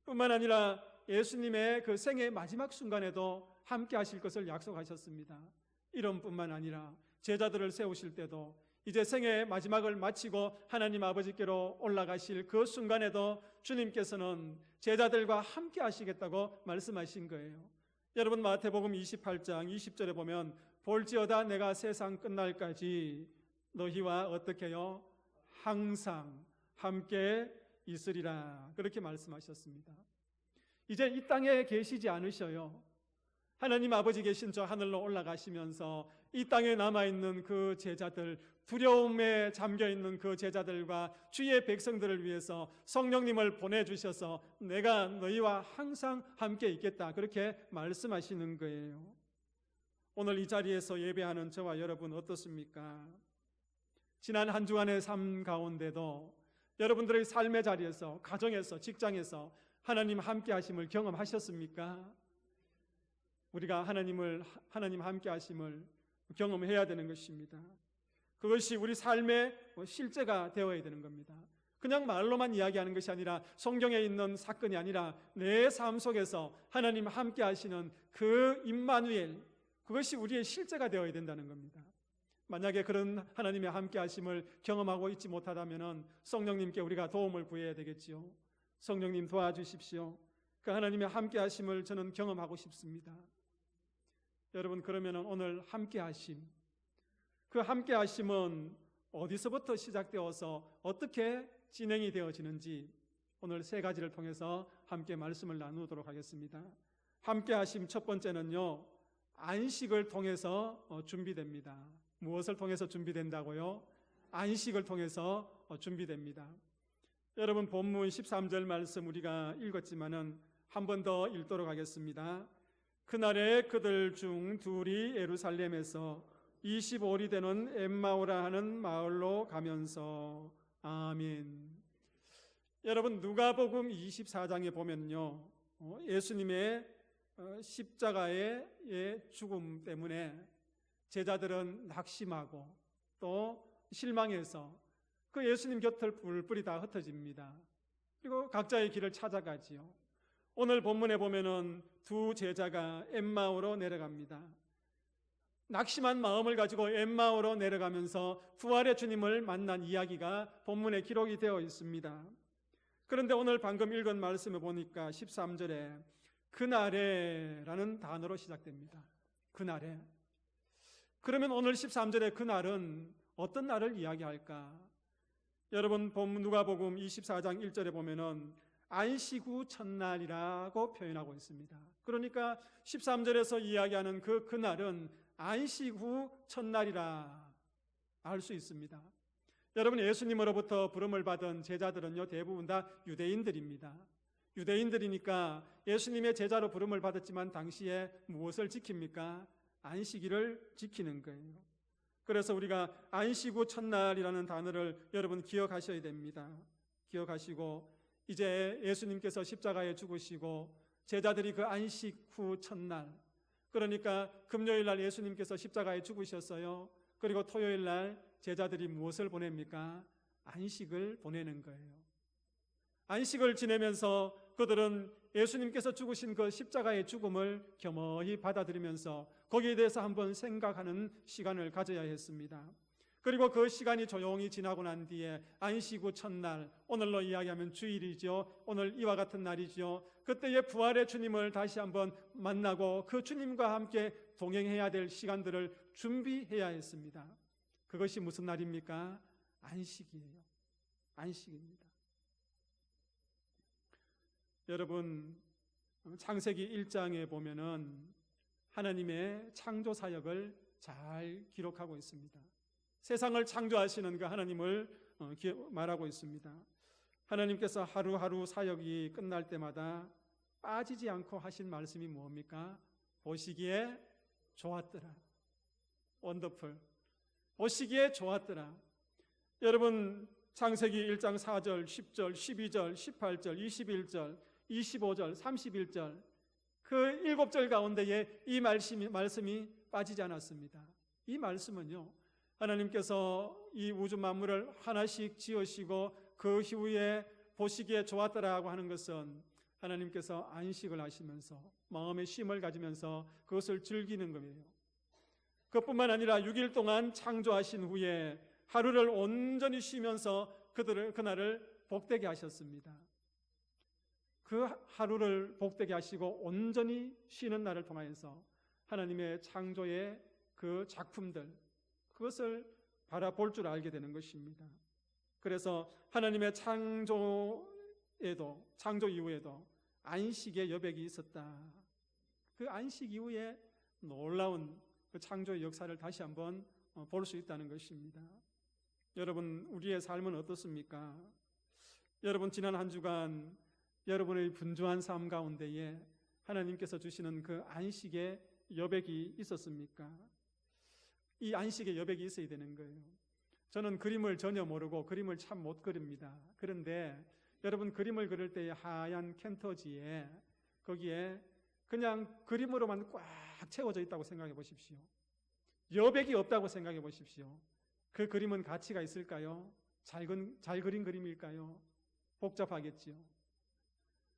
뿐만 아니라 예수님의 그 생애 마지막 순간에도 함께 하실 것을 약속하셨습니다. 이름뿐만 아니라 제자들을 세우실 때도 이제 생애의 마지막을 마치고 하나님 아버지께로 올라가실 그 순간에도 주님께서는 제자들과 함께 하시겠다고 말씀하신 거예요. 여러분 마태복음 28장 20절에 보면 볼지어다 내가 세상 끝날까지 너희와 어떻게 해요? 항상 함께 있으리라 그렇게 말씀하셨습니다. 이제 이 땅에 계시지 않으셔요. 하나님 아버지 계신 저 하늘로 올라가시면서 이 땅에 남아있는 그 제자들, 두려움에 잠겨있는 그 제자들과 주의 백성들을 위해서 성령님을 보내주셔서 내가 너희와 항상 함께 있겠다 그렇게 말씀하시는 거예요. 오늘 이 자리에서 예배하는 저와 여러분 어떻습니까? 지난 한 주간의 삶 가운데도 여러분들의 삶의 자리에서, 가정에서, 직장에서 하나님 함께 하심을 경험하셨습니까? 우리가 하나님 함께 하심을 경험해야 되는 것입니다. 그것이 우리 삶의 실제가 되어야 되는 겁니다. 그냥 말로만 이야기하는 것이 아니라 성경에 있는 사건이 아니라 내 삶 속에서 하나님 함께 하시는 그 임마누엘, 그것이 우리의 실제가 되어야 된다는 겁니다. 만약에 그런 하나님의 함께 하심을 경험하고 있지 못하다면 성령님께 우리가 도움을 구해야 되겠지요. 성령님 도와주십시오. 그 하나님의 함께 하심을 저는 경험하고 싶습니다. 여러분, 그러면 오늘 함께 하심, 그 함께 하심은 어디서부터 시작되어서 어떻게 진행이 되어지는지 오늘 세 가지를 통해서 함께 말씀을 나누도록 하겠습니다. 함께 하심 첫 번째는요, 안식을 통해서 준비됩니다. 무엇을 통해서 준비된다고요? 안식을 통해서 준비됩니다. 여러분, 본문 13절 말씀 우리가 읽었지만은 한 번 더 읽도록 하겠습니다. 그날에 그들 중 둘이 예루살렘에서 25里되는 엠마오라 하는 마을로 가면서. 아멘. 여러분, 누가복음 24장에 보면요, 예수님의 십자가의 죽음 때문에 제자들은 낙심하고 또 실망해서 그 예수님 곁을 뿔뿔이 다 흩어집니다. 그리고 각자의 길을 찾아가지요. 오늘 본문에 보면은 두 제자가 엠마오로 내려갑니다. 낙심한 마음을 가지고 엠마오로 내려가면서 부활의 주님을 만난 이야기가 본문에 기록이 되어 있습니다. 그런데 오늘 방금 읽은 말씀에 보니까 13절에 그날에라는 단어로 시작됩니다. 그날에. 그러면 오늘 13절에 그날은 어떤 날을 이야기할까? 여러분, 본문 누가복음 24장 1절에 보면은 안식 후 첫날이라고 표현하고 있습니다. 그러니까 13절에서 이야기하는 그날은 안식 후 첫날이라 알 수 있습니다. 여러분, 예수님으로부터 부름을 받은 제자들은요, 대부분 다 유대인들입니다. 유대인들이니까 예수님의 제자로 부름을 받았지만 당시에 무엇을 지킵니까? 안식일을 지키는 거예요. 그래서 우리가 안식 후 첫날이라는 단어를 여러분 기억하셔야 됩니다. 기억하시고 이제 예수님께서 십자가에 죽으시고 제자들이 그 안식 후 첫날, 그러니까 금요일 날 예수님께서 십자가에 죽으셨어요. 그리고 토요일 날 제자들이 무엇을 보냅니까? 안식을 보내는 거예요. 안식을 지내면서 그들은 예수님께서 죽으신 그 십자가의 죽음을 겸허히 받아들이면서 거기에 대해서 한번 생각하는 시간을 가져야 했습니다. 그리고 그 시간이 조용히 지나고 난 뒤에 안식 후 첫날, 오늘로 이야기하면 주일이죠. 오늘 이와 같은 날이죠. 그때의 부활의 주님을 다시 한번 만나고 그 주님과 함께 동행해야 될 시간들을 준비해야 했습니다. 그것이 무슨 날입니까? 안식이에요. 안식입니다. 여러분, 창세기 1장에 보면은 하나님의 창조 사역을 잘 기록하고 있습니다. 세상을 창조하시는 그 하나님을 말하고 있습니다. 하나님께서 하루하루 사역이 끝날 때마다 빠지지 않고 하신 말씀이 뭡니까? 보시기에 좋았더라. 원더풀. 보시기에 좋았더라. 여러분, 창세기 1장 4절, 10절, 12절, 18절, 21절, 25절, 31절 그 7절 가운데에 이 말씀이 빠지지 않았습니다. 이 말씀은요, 하나님께서 이 우주 만물을 하나씩 지으시고 그 이후에 보시기에 좋았더라고 하는 것은 하나님께서 안식을 하시면서 마음의 쉼을 가지면서 그것을 즐기는 거예요. 그뿐만 아니라 6일 동안 창조하신 후에 하루를 온전히 쉬면서 그날을 복되게 하셨습니다. 그 하루를 복되게 하시고 온전히 쉬는 날을 통하여서 하나님의 창조의 그 작품들, 그것을 바라볼 줄 알게 되는 것입니다. 그래서 하나님의 창조 이후에도 안식의 여백이 있었다. 그 안식 이후에 놀라운 그 창조의 역사를 다시 한번 볼 수 있다는 것입니다. 여러분, 우리의 삶은 어떻습니까? 여러분, 지난 한 주간 여러분의 분주한 삶 가운데에 하나님께서 주시는 그 안식의 여백이 있었습니까? 이 안식의 여백이 있어야 되는 거예요. 저는 그림을 전혀 모르고 그림을 참 못 그립니다. 그런데 여러분, 그림을 그릴 때 하얀 캔터지에 거기에 그냥 그림으로만 꽉 채워져 있다고 생각해 보십시오. 여백이 없다고 생각해 보십시오. 그 그림은 가치가 있을까요? 잘 그린 그림일까요? 복잡하겠지요.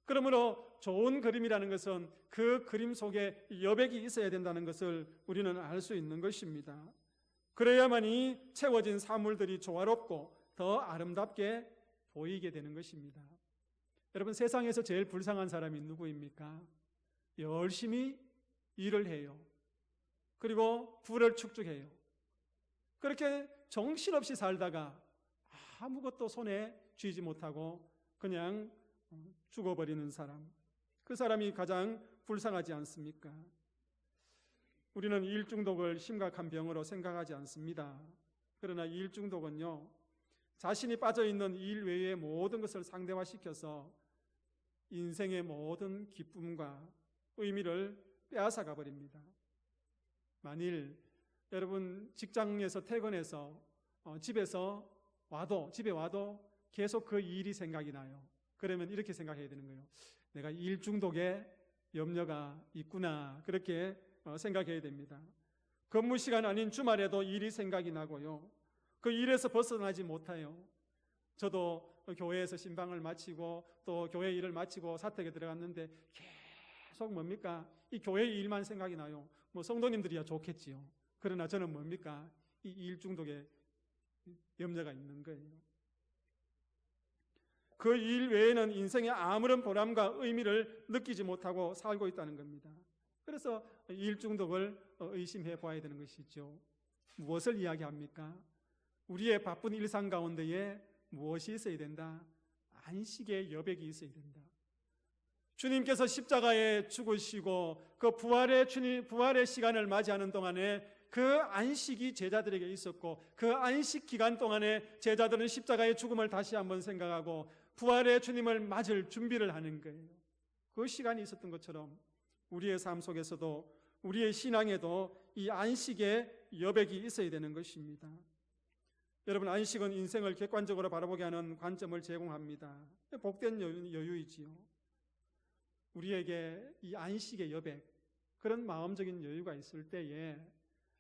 그러므로 좋은 그림이라는 것은 그 그림 속에 여백이 있어야 된다는 것을 우리는 알 수 있는 것입니다. 그래야만이 채워진 사물들이 조화롭고 더 아름답게 보이게 되는 것입니다. 여러분, 세상에서 제일 불쌍한 사람이 누구입니까? 열심히 일을 해요. 그리고 부를 축적해요. 그렇게 정신없이 살다가 아무것도 손에 쥐지 못하고 그냥 죽어버리는 사람, 그 사람이 가장 불쌍하지 않습니까? 우리는 일 중독을 심각한 병으로 생각하지 않습니다. 그러나 일 중독은요, 자신이 빠져있는 일 외의 모든 것을 상대화시켜서 인생의 모든 기쁨과 의미를 빼앗아가 버립니다. 만일 여러분 직장에서 퇴근해서 집에 와도 계속 그 일이 생각이 나요. 그러면 이렇게 생각해야 되는 거예요. 내가 일 중독에 염려가 있구나, 그렇게 생각해야 됩니다. 근무 시간 아닌 주말에도 일이 생각이 나고요, 그 일에서 벗어나지 못해요. 저도 교회에서 신방을 마치고 또 교회 일을 마치고 사택에 들어갔는데 계속 뭡니까? 이 교회 일만 생각이 나요. 뭐 성도님들이야 좋겠지요. 그러나 저는 뭡니까? 이 일 중독에 염려가 있는 거예요. 그 일 외에는 인생에 아무런 보람과 의미를 느끼지 못하고 살고 있다는 겁니다. 그래서 일 중독을 의심해 봐야 되는 것이죠. 무엇을 이야기합니까? 우리의 바쁜 일상 가운데에 무엇이 있어야 된다? 안식의 여백이 있어야 된다. 주님께서 십자가에 죽으시고 그 부활의 시간을 맞이하는 동안에 그 안식이 제자들에게 있었고, 그 안식 기간 동안에 제자들은 십자가의 죽음을 다시 한번 생각하고 부활의 주님을 맞을 준비를 하는 거예요. 그 시간이 있었던 것처럼 우리의 삶 속에서도, 우리의 신앙에도 이 안식의 여백이 있어야 되는 것입니다. 여러분, 안식은 인생을 객관적으로 바라보게 하는 관점을 제공합니다. 복된 여유이지요. 우리에게 이 안식의 여백, 그런 마음적인 여유가 있을 때에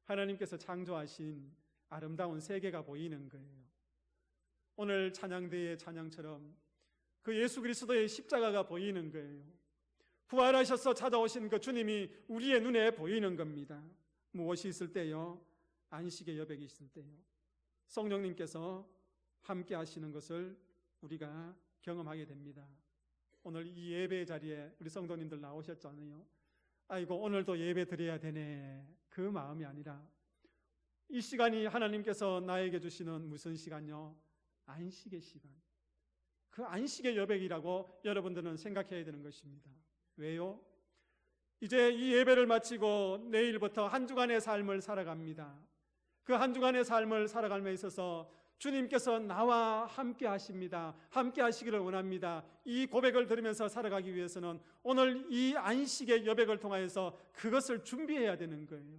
하나님께서 창조하신 아름다운 세계가 보이는 거예요. 오늘 찬양대의 찬양처럼 그 예수 그리스도의 십자가가 보이는 거예요. 부활하셔서 찾아오신 그 주님이 우리의 눈에 보이는 겁니다. 무엇이 있을 때요? 안식의 여백이 있을 때요. 성령님께서 함께 하시는 것을 우리가 경험하게 됩니다. 오늘 이 예배 자리에 우리 성도님들 나오셨잖아요. 아이고, 오늘도 예배 드려야 되네, 그 마음이 아니라 이 시간이 하나님께서 나에게 주시는 무슨 시간요? 안식의 시간. 그 안식의 여백이라고 여러분들은 생각해야 되는 것입니다. 왜요? 이제 이 예배를 마치고 내일부터 한 주간의 삶을 살아갑니다. 그 한 주간의 삶을 살아감에 있어서 주님께서 나와 함께 하십니다. 함께 하시기를 원합니다. 이 고백을 들으면서 살아가기 위해서는 오늘 이 안식의 여백을 통하여서 그것을 준비해야 되는 거예요.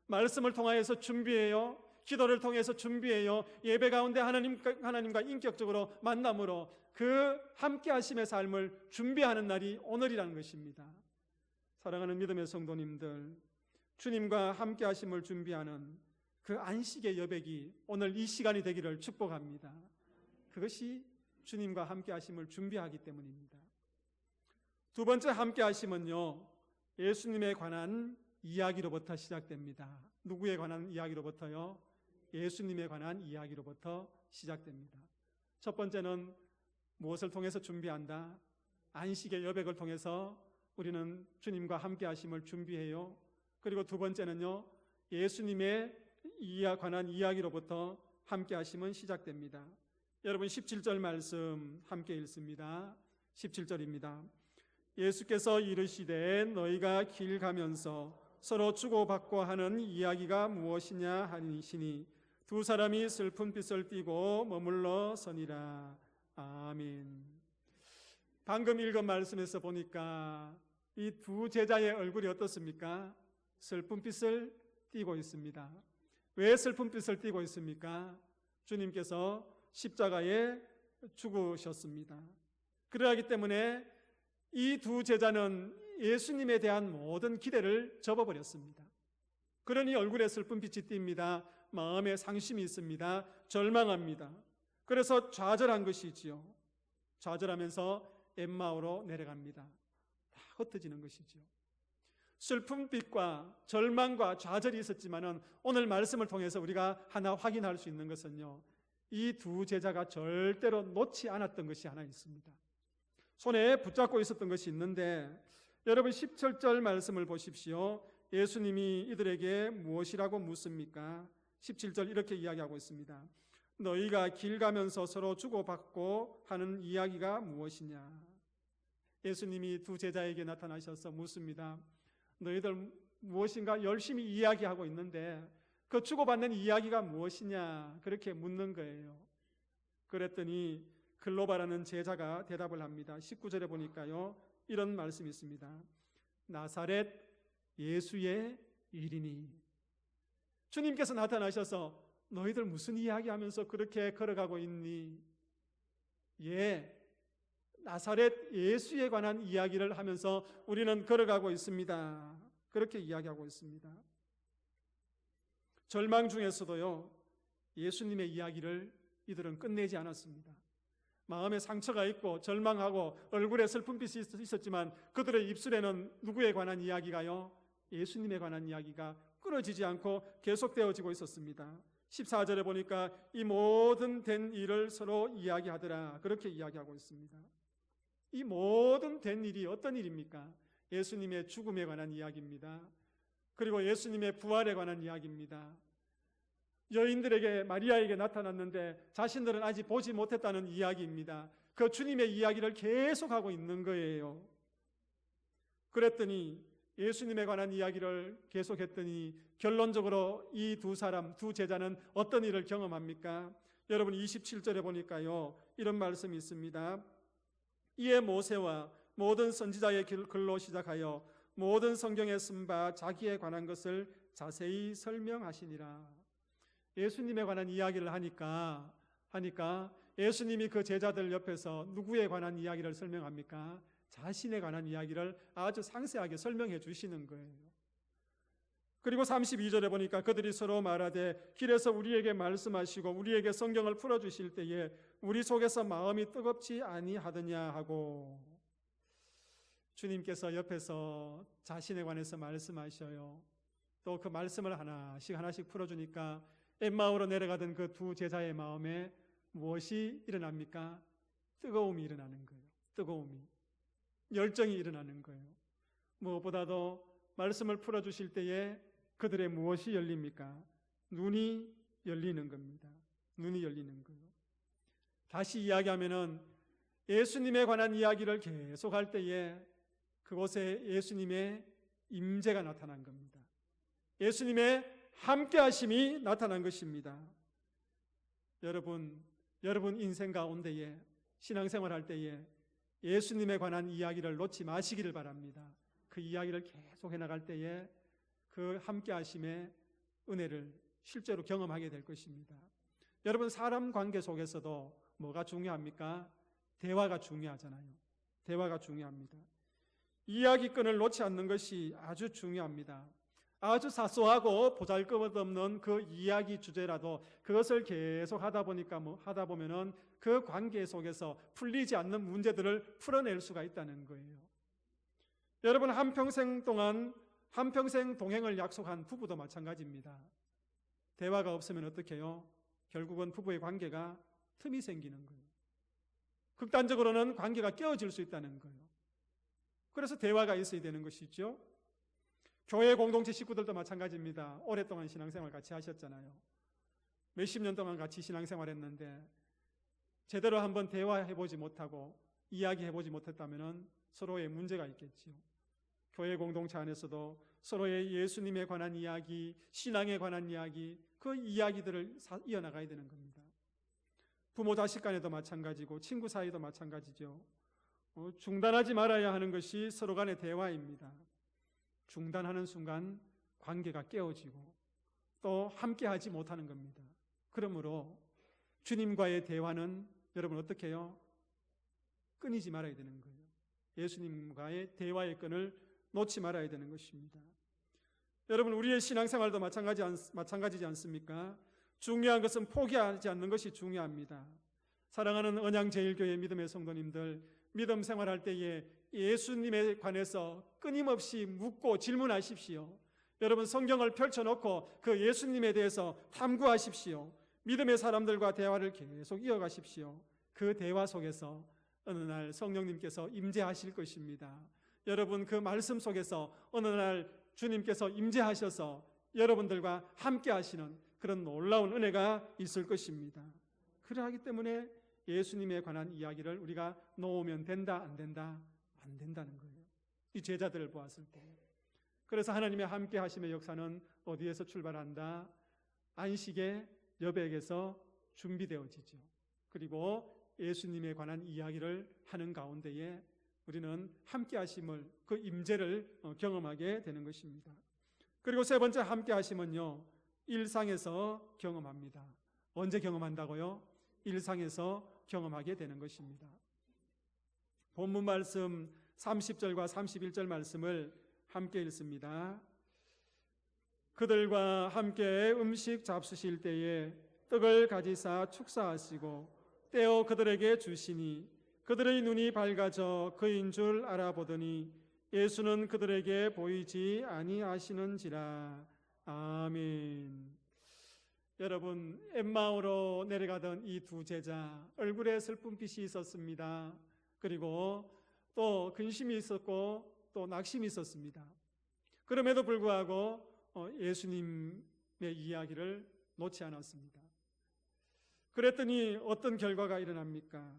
말씀을 통하여서 준비해요. 기도를 통해서 준비해요. 예배 가운데 하나님과 인격적으로 만남으로 그 함께 하심의 삶을 준비하는 날이 오늘이라는 것입니다. 사랑하는 믿음의 성도님들, 주님과 함께 하심을 준비하는 그 안식의 여백이 오늘 이 시간이 되기를 축복합니다. 그것이 주님과 함께 하심을 준비하기 때문입니다. 두 번째 함께 하심은요, 예수님에 관한 이야기로부터 시작됩니다. 누구에 관한 이야기로부터요? 예수님에 관한 이야기로부터 시작됩니다. 첫 번째는 무엇을 통해서 준비한다? 안식의 여백을 통해서 우리는 주님과 함께 하심을 준비해요. 그리고 두 번째는요, 예수님에 관한 이야기로부터 함께 하심은 시작됩니다. 여러분, 17절 말씀 함께 읽습니다. 17절입니다. 예수께서 이르시되 너희가 길 가면서 서로 주고받고 하는 이야기가 무엇이냐 하시니 두 사람이 슬픈 빛을 띠고 머물러 서니라. 아멘. 방금 읽은 말씀에서 보니까 이 두 제자의 얼굴이 어떻습니까? 슬픈 빛을 띠고 있습니다. 왜 슬픈 빛을 띠고 있습니까? 주님께서 십자가에 죽으셨습니다. 그러하기 때문에 이 두 제자는 예수님에 대한 모든 기대를 접어버렸습니다. 그러니 얼굴에 슬픈 빛이 띕니다. 마음에 상심이 있습니다. 절망합니다. 그래서 좌절한 것이지요. 좌절하면서 엠마오로 내려갑니다. 다 흩어지는 것이죠. 슬픔빛과 절망과 좌절이 있었지만은 오늘 말씀을 통해서 우리가 하나 확인할 수 있는 것은요, 이 두 제자가 절대로 놓지 않았던 것이 하나 있습니다. 손에 붙잡고 있었던 것이 있는데, 여러분 17절 말씀을 보십시오. 예수님이 이들에게 무엇이라고 묻습니까? 17절 이렇게 이야기하고 있습니다. 너희가 길 가면서 서로 주고받고 하는 이야기가 무엇이냐? 예수님이 두 제자에게 나타나셔서 묻습니다. 너희들 무엇인가 열심히 이야기하고 있는데 그 주고받는 이야기가 무엇이냐? 그렇게 묻는 거예요. 그랬더니 글로바라는 제자가 대답을 합니다. 19절에 보니까요, 이런 말씀이 있습니다. 나사렛 예수의 일이니. 주님께서 나타나셔서 너희들 무슨 이야기하면서 그렇게 걸어가고 있니? 예, 나사렛 예수에 관한 이야기를 하면서 우리는 걸어가고 있습니다. 그렇게 이야기하고 있습니다. 절망 중에서도요, 예수님의 이야기를 이들은 끝내지 않았습니다. 마음에 상처가 있고 절망하고 얼굴에 슬픔빛이 있었지만 그들의 입술에는 누구에 관한 이야기가요? 예수님에 관한 이야기가 끊어지지 않고 계속되어지고 있었습니다. 14절에 보니까 이 모든 된 일을 서로 이야기하더라. 그렇게 이야기하고 있습니다. 이 모든 된 일이 어떤 일입니까? 예수님의 죽음에 관한 이야기입니다. 그리고 예수님의 부활에 관한 이야기입니다. 여인들에게 마리아에게 나타났는데 자신들은 아직 보지 못했다는 이야기입니다. 그 주님의 이야기를 계속하고 있는 거예요. 그랬더니 예수님에 관한 이야기를 계속했더니 결론적으로 이 두 사람, 두 제자는 어떤 일을 경험합니까? 여러분 27절에 보니까요, 이런 말씀이 있습니다. 이에 모세와 모든 선지자의 글로 시작하여 모든 성경에 쓴 바 자기에 관한 것을 자세히 설명하시니라. 예수님에 관한 이야기를 하니까 예수님이 그 제자들 옆에서 누구에 관한 이야기를 설명합니까? 자신에 관한 이야기를 아주 상세하게 설명해 주시는 거예요. 그리고 32절에 보니까 그들이 서로 말하되 길에서 우리에게 말씀하시고 우리에게 성경을 풀어주실 때에 우리 속에서 마음이 뜨겁지 아니하더냐 하고, 주님께서 옆에서 자신에 관해서 말씀하셔요. 또 그 말씀을 하나씩 풀어주니까 엠마오로 내려가던 그 두 제자의 마음에 무엇이 일어납니까? 뜨거움이 일어나는 거예요. 뜨거움이, 열정이 일어나는 거예요. 무엇보다도 말씀을 풀어주실 때에 그들의 무엇이 열립니까? 눈이 열리는 겁니다. 눈이 열리는 거예요. 다시 이야기하면은 예수님에 관한 이야기를 계속할 때에 그곳에 예수님의 임재가 나타난 겁니다. 예수님의 함께하심이 나타난 것입니다. 여러분 인생 가운데에 신앙생활할 때에 예수님에 관한 이야기를 놓지 마시기를 바랍니다. 그 이야기를 계속 해나갈 때에 그 함께하심의 은혜를 실제로 경험하게 될 것입니다. 여러분 사람 관계 속에서도 뭐가 중요합니까? 대화가 중요하잖아요. 대화가 중요합니다. 이야기권을 놓지 않는 것이 아주 중요합니다. 아주 사소하고 보잘것없는 그 이야기 주제라도 그것을 계속 하다 보면은 그 관계 속에서 풀리지 않는 문제들을 풀어낼 수가 있다는 거예요. 여러분 한평생 동행을 약속한 부부도 마찬가지입니다. 대화가 없으면 어떻게 해요? 결국은 부부의 관계가 틈이 생기는 거예요. 극단적으로는 관계가 깨어질 수 있다는 거예요. 그래서 대화가 있어야 되는 것이죠. 교회 공동체 식구들도 마찬가지입니다. 오랫동안 신앙생활 같이 하셨잖아요. 몇십 년 동안 같이 신앙생활 했는데 제대로 한번 대화해보지 못하고 이야기해보지 못했다면 서로의 문제가 있겠지요. 교회 공동체 안에서도 서로의 예수님에 관한 이야기, 신앙에 관한 이야기, 그 이야기들을 이어나가야 되는 겁니다. 부모 자식 간에도 마찬가지고 친구 사이도 마찬가지죠. 중단하지 말아야 하는 것이 서로 간의 대화입니다. 중단하는 순간 관계가 깨어지고 또 함께하지 못하는 겁니다. 그러므로 주님과의 대화는 여러분 어떻게 해요? 끊이지 말아야 되는 거예요. 예수님과의 대화의 끈을 놓지 말아야 되는 것입니다. 여러분 우리의 신앙생활도 마찬가지지 않습니까? 중요한 것은 포기하지 않는 것이 중요합니다. 사랑하는 언양제일교회 믿음의 성도님들, 믿음 생활할 때에 예수님에 관해서 끊임없이 묻고 질문하십시오. 여러분 성경을 펼쳐놓고 그 예수님에 대해서 탐구하십시오. 믿음의 사람들과 대화를 계속 이어가십시오. 그 대화 속에서 어느 날 성령님께서 임재하실 것입니다. 여러분 그 말씀 속에서 어느 날 주님께서 임재하셔서 여러분들과 함께 하시는 그런 놀라운 은혜가 있을 것입니다. 그러하기 때문에 예수님에 관한 이야기를 우리가 놓으면 된다, 안 된다? 안 된다는 거예요. 이 제자들을 보았을 때. 그래서 하나님의 함께 하심의 역사는 어디에서 출발한다? 안식의 여백에서 준비되어지죠. 그리고 예수님에 관한 이야기를 하는 가운데에 우리는 함께 하심을, 그 임재를 경험하게 되는 것입니다. 그리고 세 번째 함께 하심은요, 일상에서 경험합니다. 언제 경험한다고요? 일상에서 경험하게 되는 것입니다. 본문 말씀 30절과 31절 말씀을 함께 읽습니다. 그들과 함께 음식 잡수실 때에 떡을 가지사 축사하시고 떼어 그들에게 주시니 그들의 눈이 밝아져 그인 줄 알아보더니 예수는 그들에게 보이지 아니하시는지라. 아멘. 여러분 엠마오로 내려가던 이 두 제자 얼굴에 슬픔빛이 있었습니다. 그리고 또 근심이 있었고 또 낙심이 있었습니다. 그럼에도 불구하고 예수님의 이야기를 놓지 않았습니다. 그랬더니 어떤 결과가 일어납니까?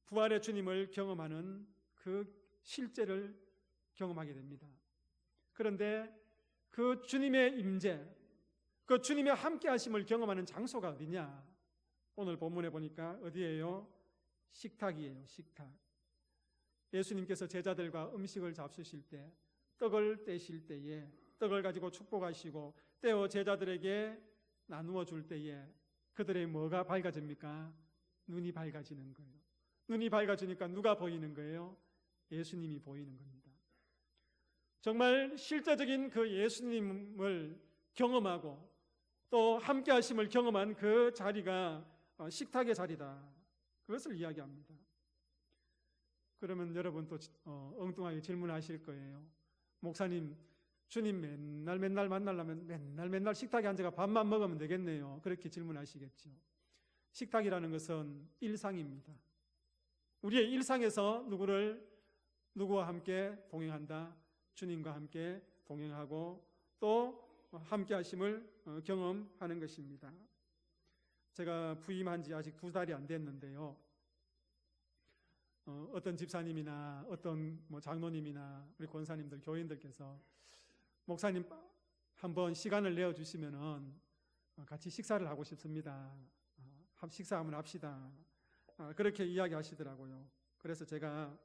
부활의 주님을 경험하는 그 실제를 경험하게 됩니다. 그런데 그 주님의 임재, 그 주님의 함께 하심을 경험하는 장소가 어디냐? 오늘 본문에 보니까 어디예요? 식탁이에요. 식탁. 예수님께서 제자들과 음식을 잡수실 때, 떡을 떼실 때에 떡을 가지고 축복하시고 떼어 제자들에게 나누어 줄 때에 그들의 뭐가 밝아집니까? 눈이 밝아지는 거예요. 눈이 밝아지니까 누가 보이는 거예요? 예수님이 보이는 겁니다. 정말 실제적인 그 예수님을 경험하고 또 함께 하심을 경험한 그 자리가 식탁의 자리다. 그것을 이야기합니다. 그러면 여러분 또 엉뚱하게 질문하실 거예요. 목사님, 주님 맨날 만나려면 맨날 식탁에 앉아가 밥만 먹으면 되겠네요. 그렇게 질문하시겠죠. 식탁이라는 것은 일상입니다. 우리의 일상에서 누구와 함께 동행한다? 주님과 함께 동행하고 또 함께 하심을 경험하는 것입니다. 제가 부임한 지 아직 2달이 안 됐는데요. 어떤 집사님이나 어떤 장로님이나 우리 권사님들, 교인들께서 목사님 한번 시간을 내어주시면은 같이 식사를 하고 싶습니다. 식사 한번 합시다. 그렇게 이야기하시더라고요. 그래서 제가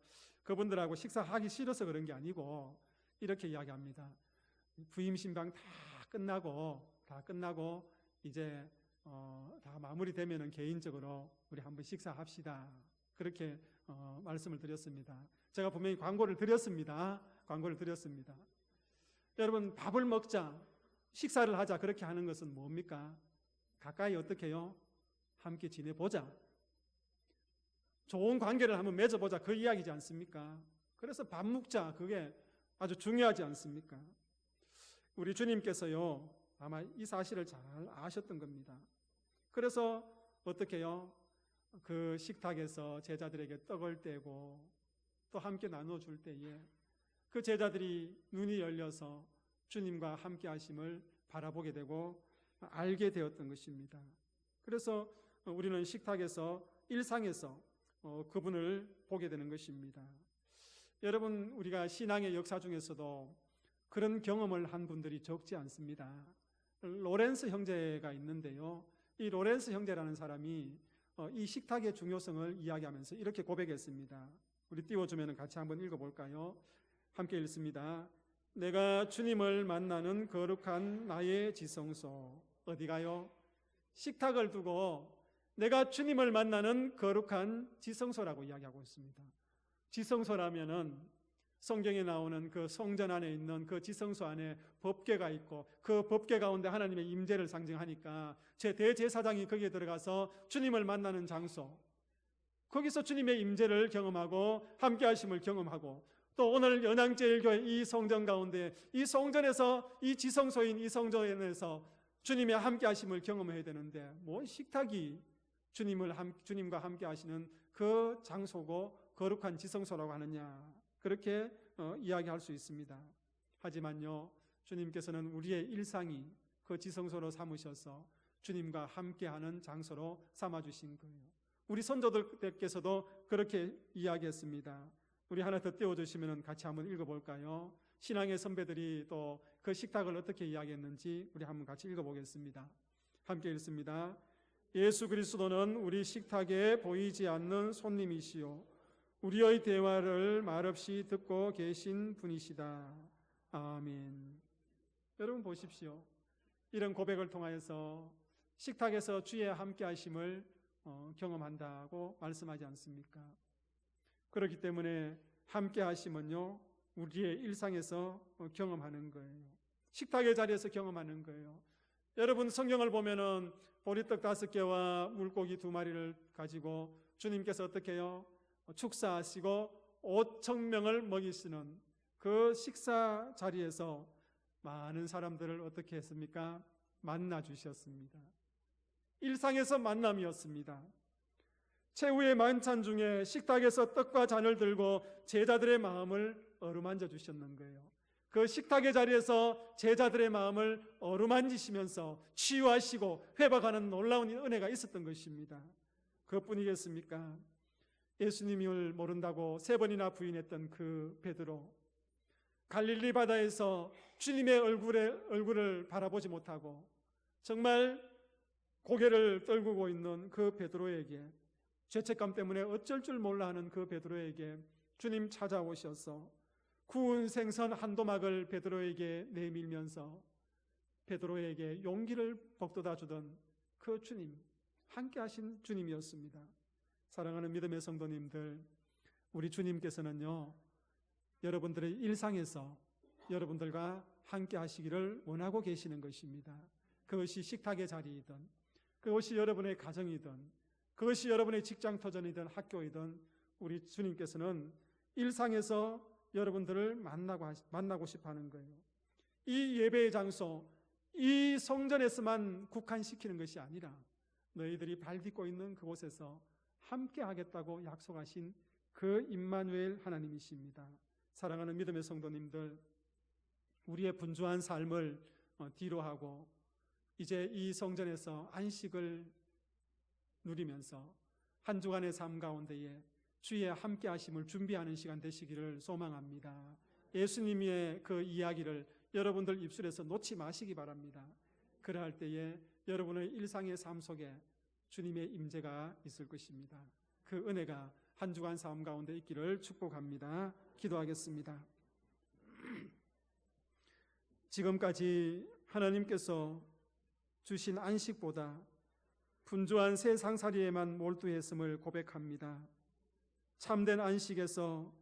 그분들하고 식사하기 싫어서 그런 게 아니고 이렇게 이야기합니다. 부임 신방 다 끝나고 이제 다 마무리되면은 개인적으로 우리 한번 식사합시다. 그렇게 말씀을 드렸습니다. 제가 분명히 광고를 드렸습니다. 여러분 밥을 먹자, 식사를 하자 그렇게 하는 것은 뭡니까? 가까이 어떻게 해요? 함께 지내보자. 좋은 관계를 한번 맺어보자 그 이야기지 않습니까? 그래서 밥 먹자 그게 아주 중요하지 않습니까? 우리 주님께서요 아마 이 사실을 잘 아셨던 겁니다. 그래서 어떻게 해요? 그 식탁에서 제자들에게 떡을 떼고 또 함께 나눠줄 때에 그 제자들이 눈이 열려서 주님과 함께 하심을 바라보게 되고 알게 되었던 것입니다. 그래서 우리는 식탁에서 일상에서 그분을 보게 되는 것입니다. 여러분 우리가 신앙의 역사 중에서도 그런 경험을 한 분들이 적지 않습니다. 로렌스 형제가 있는데요. 이 로렌스 형제라는 사람이 이 식탁의 중요성을 이야기하면서 이렇게 고백했습니다. 우리 띄워주면 같이 한번 읽어볼까요? 함께 읽습니다. 내가 주님을 만나는 거룩한 나의 지성소. 어디가요? 식탁을 두고 내가 주님을 만나는 거룩한 지성소라고 이야기하고 있습니다. 지성소라면은 성경에 나오는 그 성전 안에 있는 그 지성소 안에 법궤가 있고 그 법궤 가운데 하나님의 임재를 상징하니까 제 대제사장이 거기에 들어가서 주님을 만나는 장소, 거기서 주님의 임재를 경험하고 함께 하심을 경험하고 또 오늘 연양제일교회 이 성전 가운데 이 성전에서 이 지성소인 이 성전에서 주님의 함께 하심을 경험해야 되는데 뭐 식탁이 주님과 함께 하시는 그 장소고 거룩한 지성소라고 하느냐 그렇게 이야기할 수 있습니다. 하지만요 주님께서는 우리의 일상이 그 지성소로 삼으셔서 주님과 함께하는 장소로 삼아주신 거예요. 우리 선조들께서도 그렇게 이야기했습니다. 우리 하나 더 띄워주시면 같이 한번 읽어볼까요? 신앙의 선배들이 또 그 식탁을 어떻게 이야기했는지 우리 한번 같이 읽어보겠습니다. 함께 읽습니다. 예수 그리스도는 우리 식탁에 보이지 않는 손님이시요 우리의 대화를 말없이 듣고 계신 분이시다. 아멘. 여러분 보십시오. 이런 고백을 통하여서 식탁에서 주의 함께 하심을 경험한다고 말씀하지 않습니까? 그렇기 때문에 함께 하심은요 우리의 일상에서 경험하는 거예요. 식탁의 자리에서 경험하는 거예요. 여러분 성경을 보면은 보리떡 5개와 물고기 2마리를 가지고 주님께서 어떻게 해요? 축사하시고 5,000명을 먹이시는 그 식사 자리에서 많은 사람들을 어떻게 했습니까? 만나 주셨습니다. 일상에서 만남이었습니다. 최후의 만찬 중에 식탁에서 떡과 잔을 들고 제자들의 마음을 어루만져 주셨는 거예요. 그 식탁의 자리에서 제자들의 마음을 어루만지시면서 치유하시고 회복하는 놀라운 은혜가 있었던 것입니다. 그것뿐이겠습니까? 예수님을 모른다고 3번이나 부인했던 그 베드로, 갈릴리 바다에서 주님의 얼굴을 바라보지 못하고 정말 고개를 떨구고 있는 그 베드로에게, 죄책감 때문에 어쩔 줄 몰라 하는 그 베드로에게 주님 찾아오셔서 구운 생선 한 도막을 베드로에게 내밀면서 베드로에게 용기를 북돋아 주던 그 주님, 함께 하신 주님이었습니다. 사랑하는 믿음의 성도님들, 우리 주님께서는요 여러분들의 일상에서 여러분들과 함께 하시기를 원하고 계시는 것입니다. 그것이 식탁의 자리이든, 그것이 여러분의 가정이든, 그것이 여러분의 직장터전이든 학교이든 우리 주님께서는 일상에서 여러분들을 만나고 싶어 하는 거예요. 이 예배의 장소, 이 성전에서만 국한시키는 것이 아니라 너희들이 발 딛고 있는 그곳에서 함께 하겠다고 약속하신 그 임마누엘 하나님이십니다. 사랑하는 믿음의 성도님들, 우리의 분주한 삶을 뒤로 하고 이제 이 성전에서 안식을 누리면서 한 주간의 삶 가운데에 주의 함께 하심을 준비하는 시간 되시기를 소망합니다. 예수님의 그 이야기를 여러분들 입술에서 놓지 마시기 바랍니다. 그러할 때에 여러분의 일상의 삶 속에 주님의 임재가 있을 것입니다. 그 은혜가 한 주간 삶 가운데 있기를 축복합니다. 기도하겠습니다. 지금까지 하나님께서 주신 안식보다 분주한 세상살이에만 몰두했음을 고백합니다. 참된 안식에서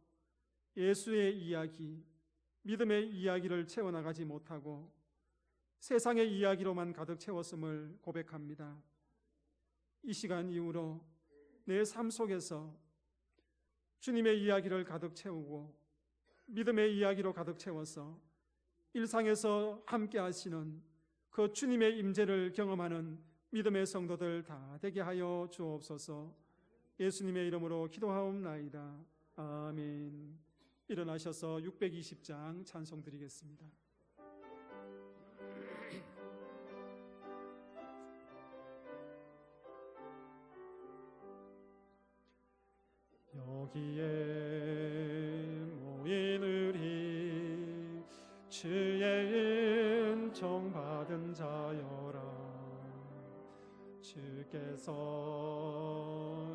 예수의 이야기, 믿음의 이야기를 채워나가지 못하고 세상의 이야기로만 가득 채웠음을 고백합니다. 이 시간 이후로 내 삶 속에서 주님의 이야기를 가득 채우고 믿음의 이야기로 가득 채워서 일상에서 함께 하시는 그 주님의 임재를 경험하는 믿음의 성도들 다 되게 하여 주옵소서. 예수님의 이름으로 기도하옵나이다. 아멘. 일어나셔서 620장 찬송 드리겠습니다. 여기에 모인 우리 주의 은총 받은 자여라. 주께서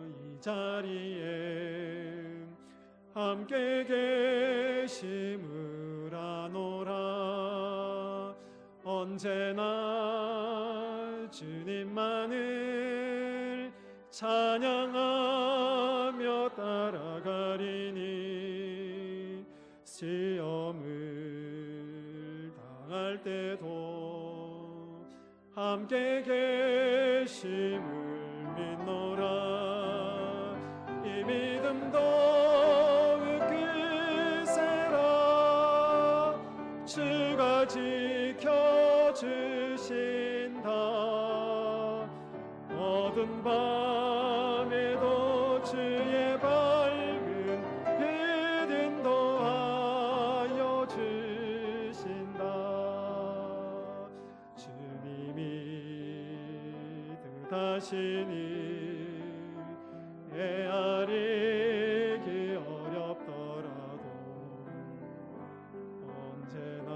이 자리에 함께 계심을 아노라. 언제나 주님만을 찬양하며 따라가리니 시험을 당할 때도 함께 계심을 믿노라. 믿음도 으크세라 주가 지켜주신다. 어두운 밤에도 주의 밝은 빛 인도하여 주신다. 주님이 뜻하시니 헤아리기 어렵더라도 언제나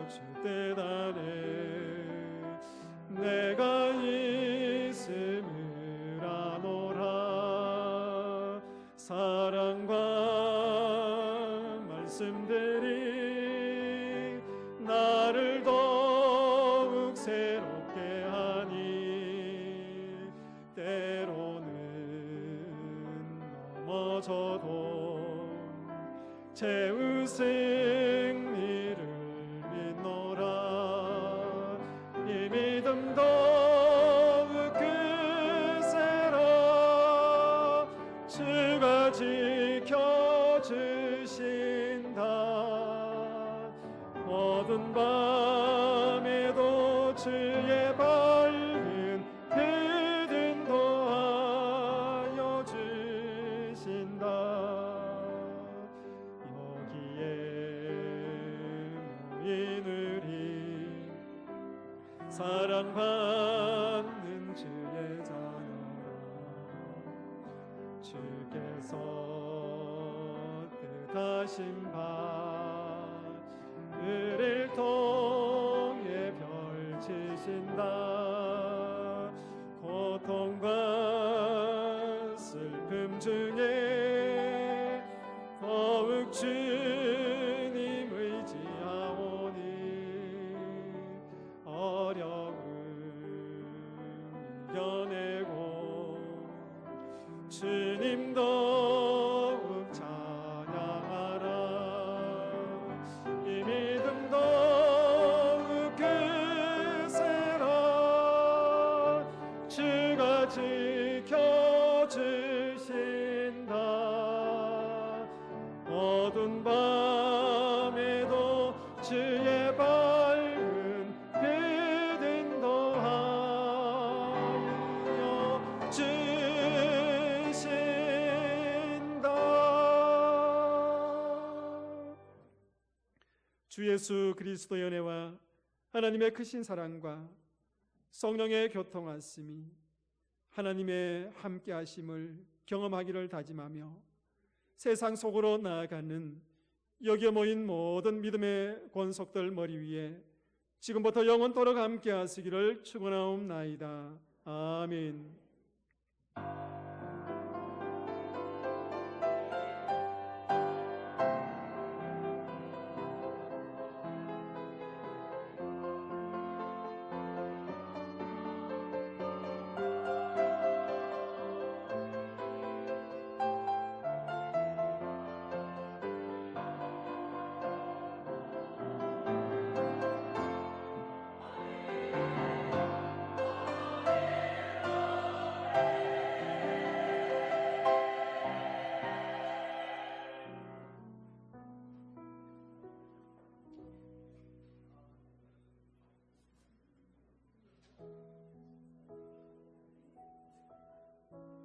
주 뜻 안에 내가 있음을 아노라. 사랑과 말씀들이 나를 더욱 새롭게 하니 때로는 넘어져도 제 승리를 믿노라. 이 믿음도 으크세라 주가 지켜주신다. 어두운 밤에도 주의 밝은 빛 인도하여 주신다. 여기에 모인 우리 사랑받는 주의 자녀라. 주께서 뜻하신 바 을을 통해 펼치신다. 고통과 슬픔 중에 더욱 주님 의지하오니 어려움 이겨내고 주님 더욱 찬양하라. 이 믿음도 으크세라 주가 지켜주신다. 어두운 밤에도 주의 밝은 빛 인도하여 주신다. 주 예수 그리스도의 은혜와 하나님의 크신 사랑과 성령의 교통하심이 하나님의 함께하심을 경험하기를 다짐하며 세상 속으로 나아가는 여기에 모인 모든 믿음의 권속들 머리 위에 지금부터 영원토록 함께하시기를 축원하옵나이다. 아멘.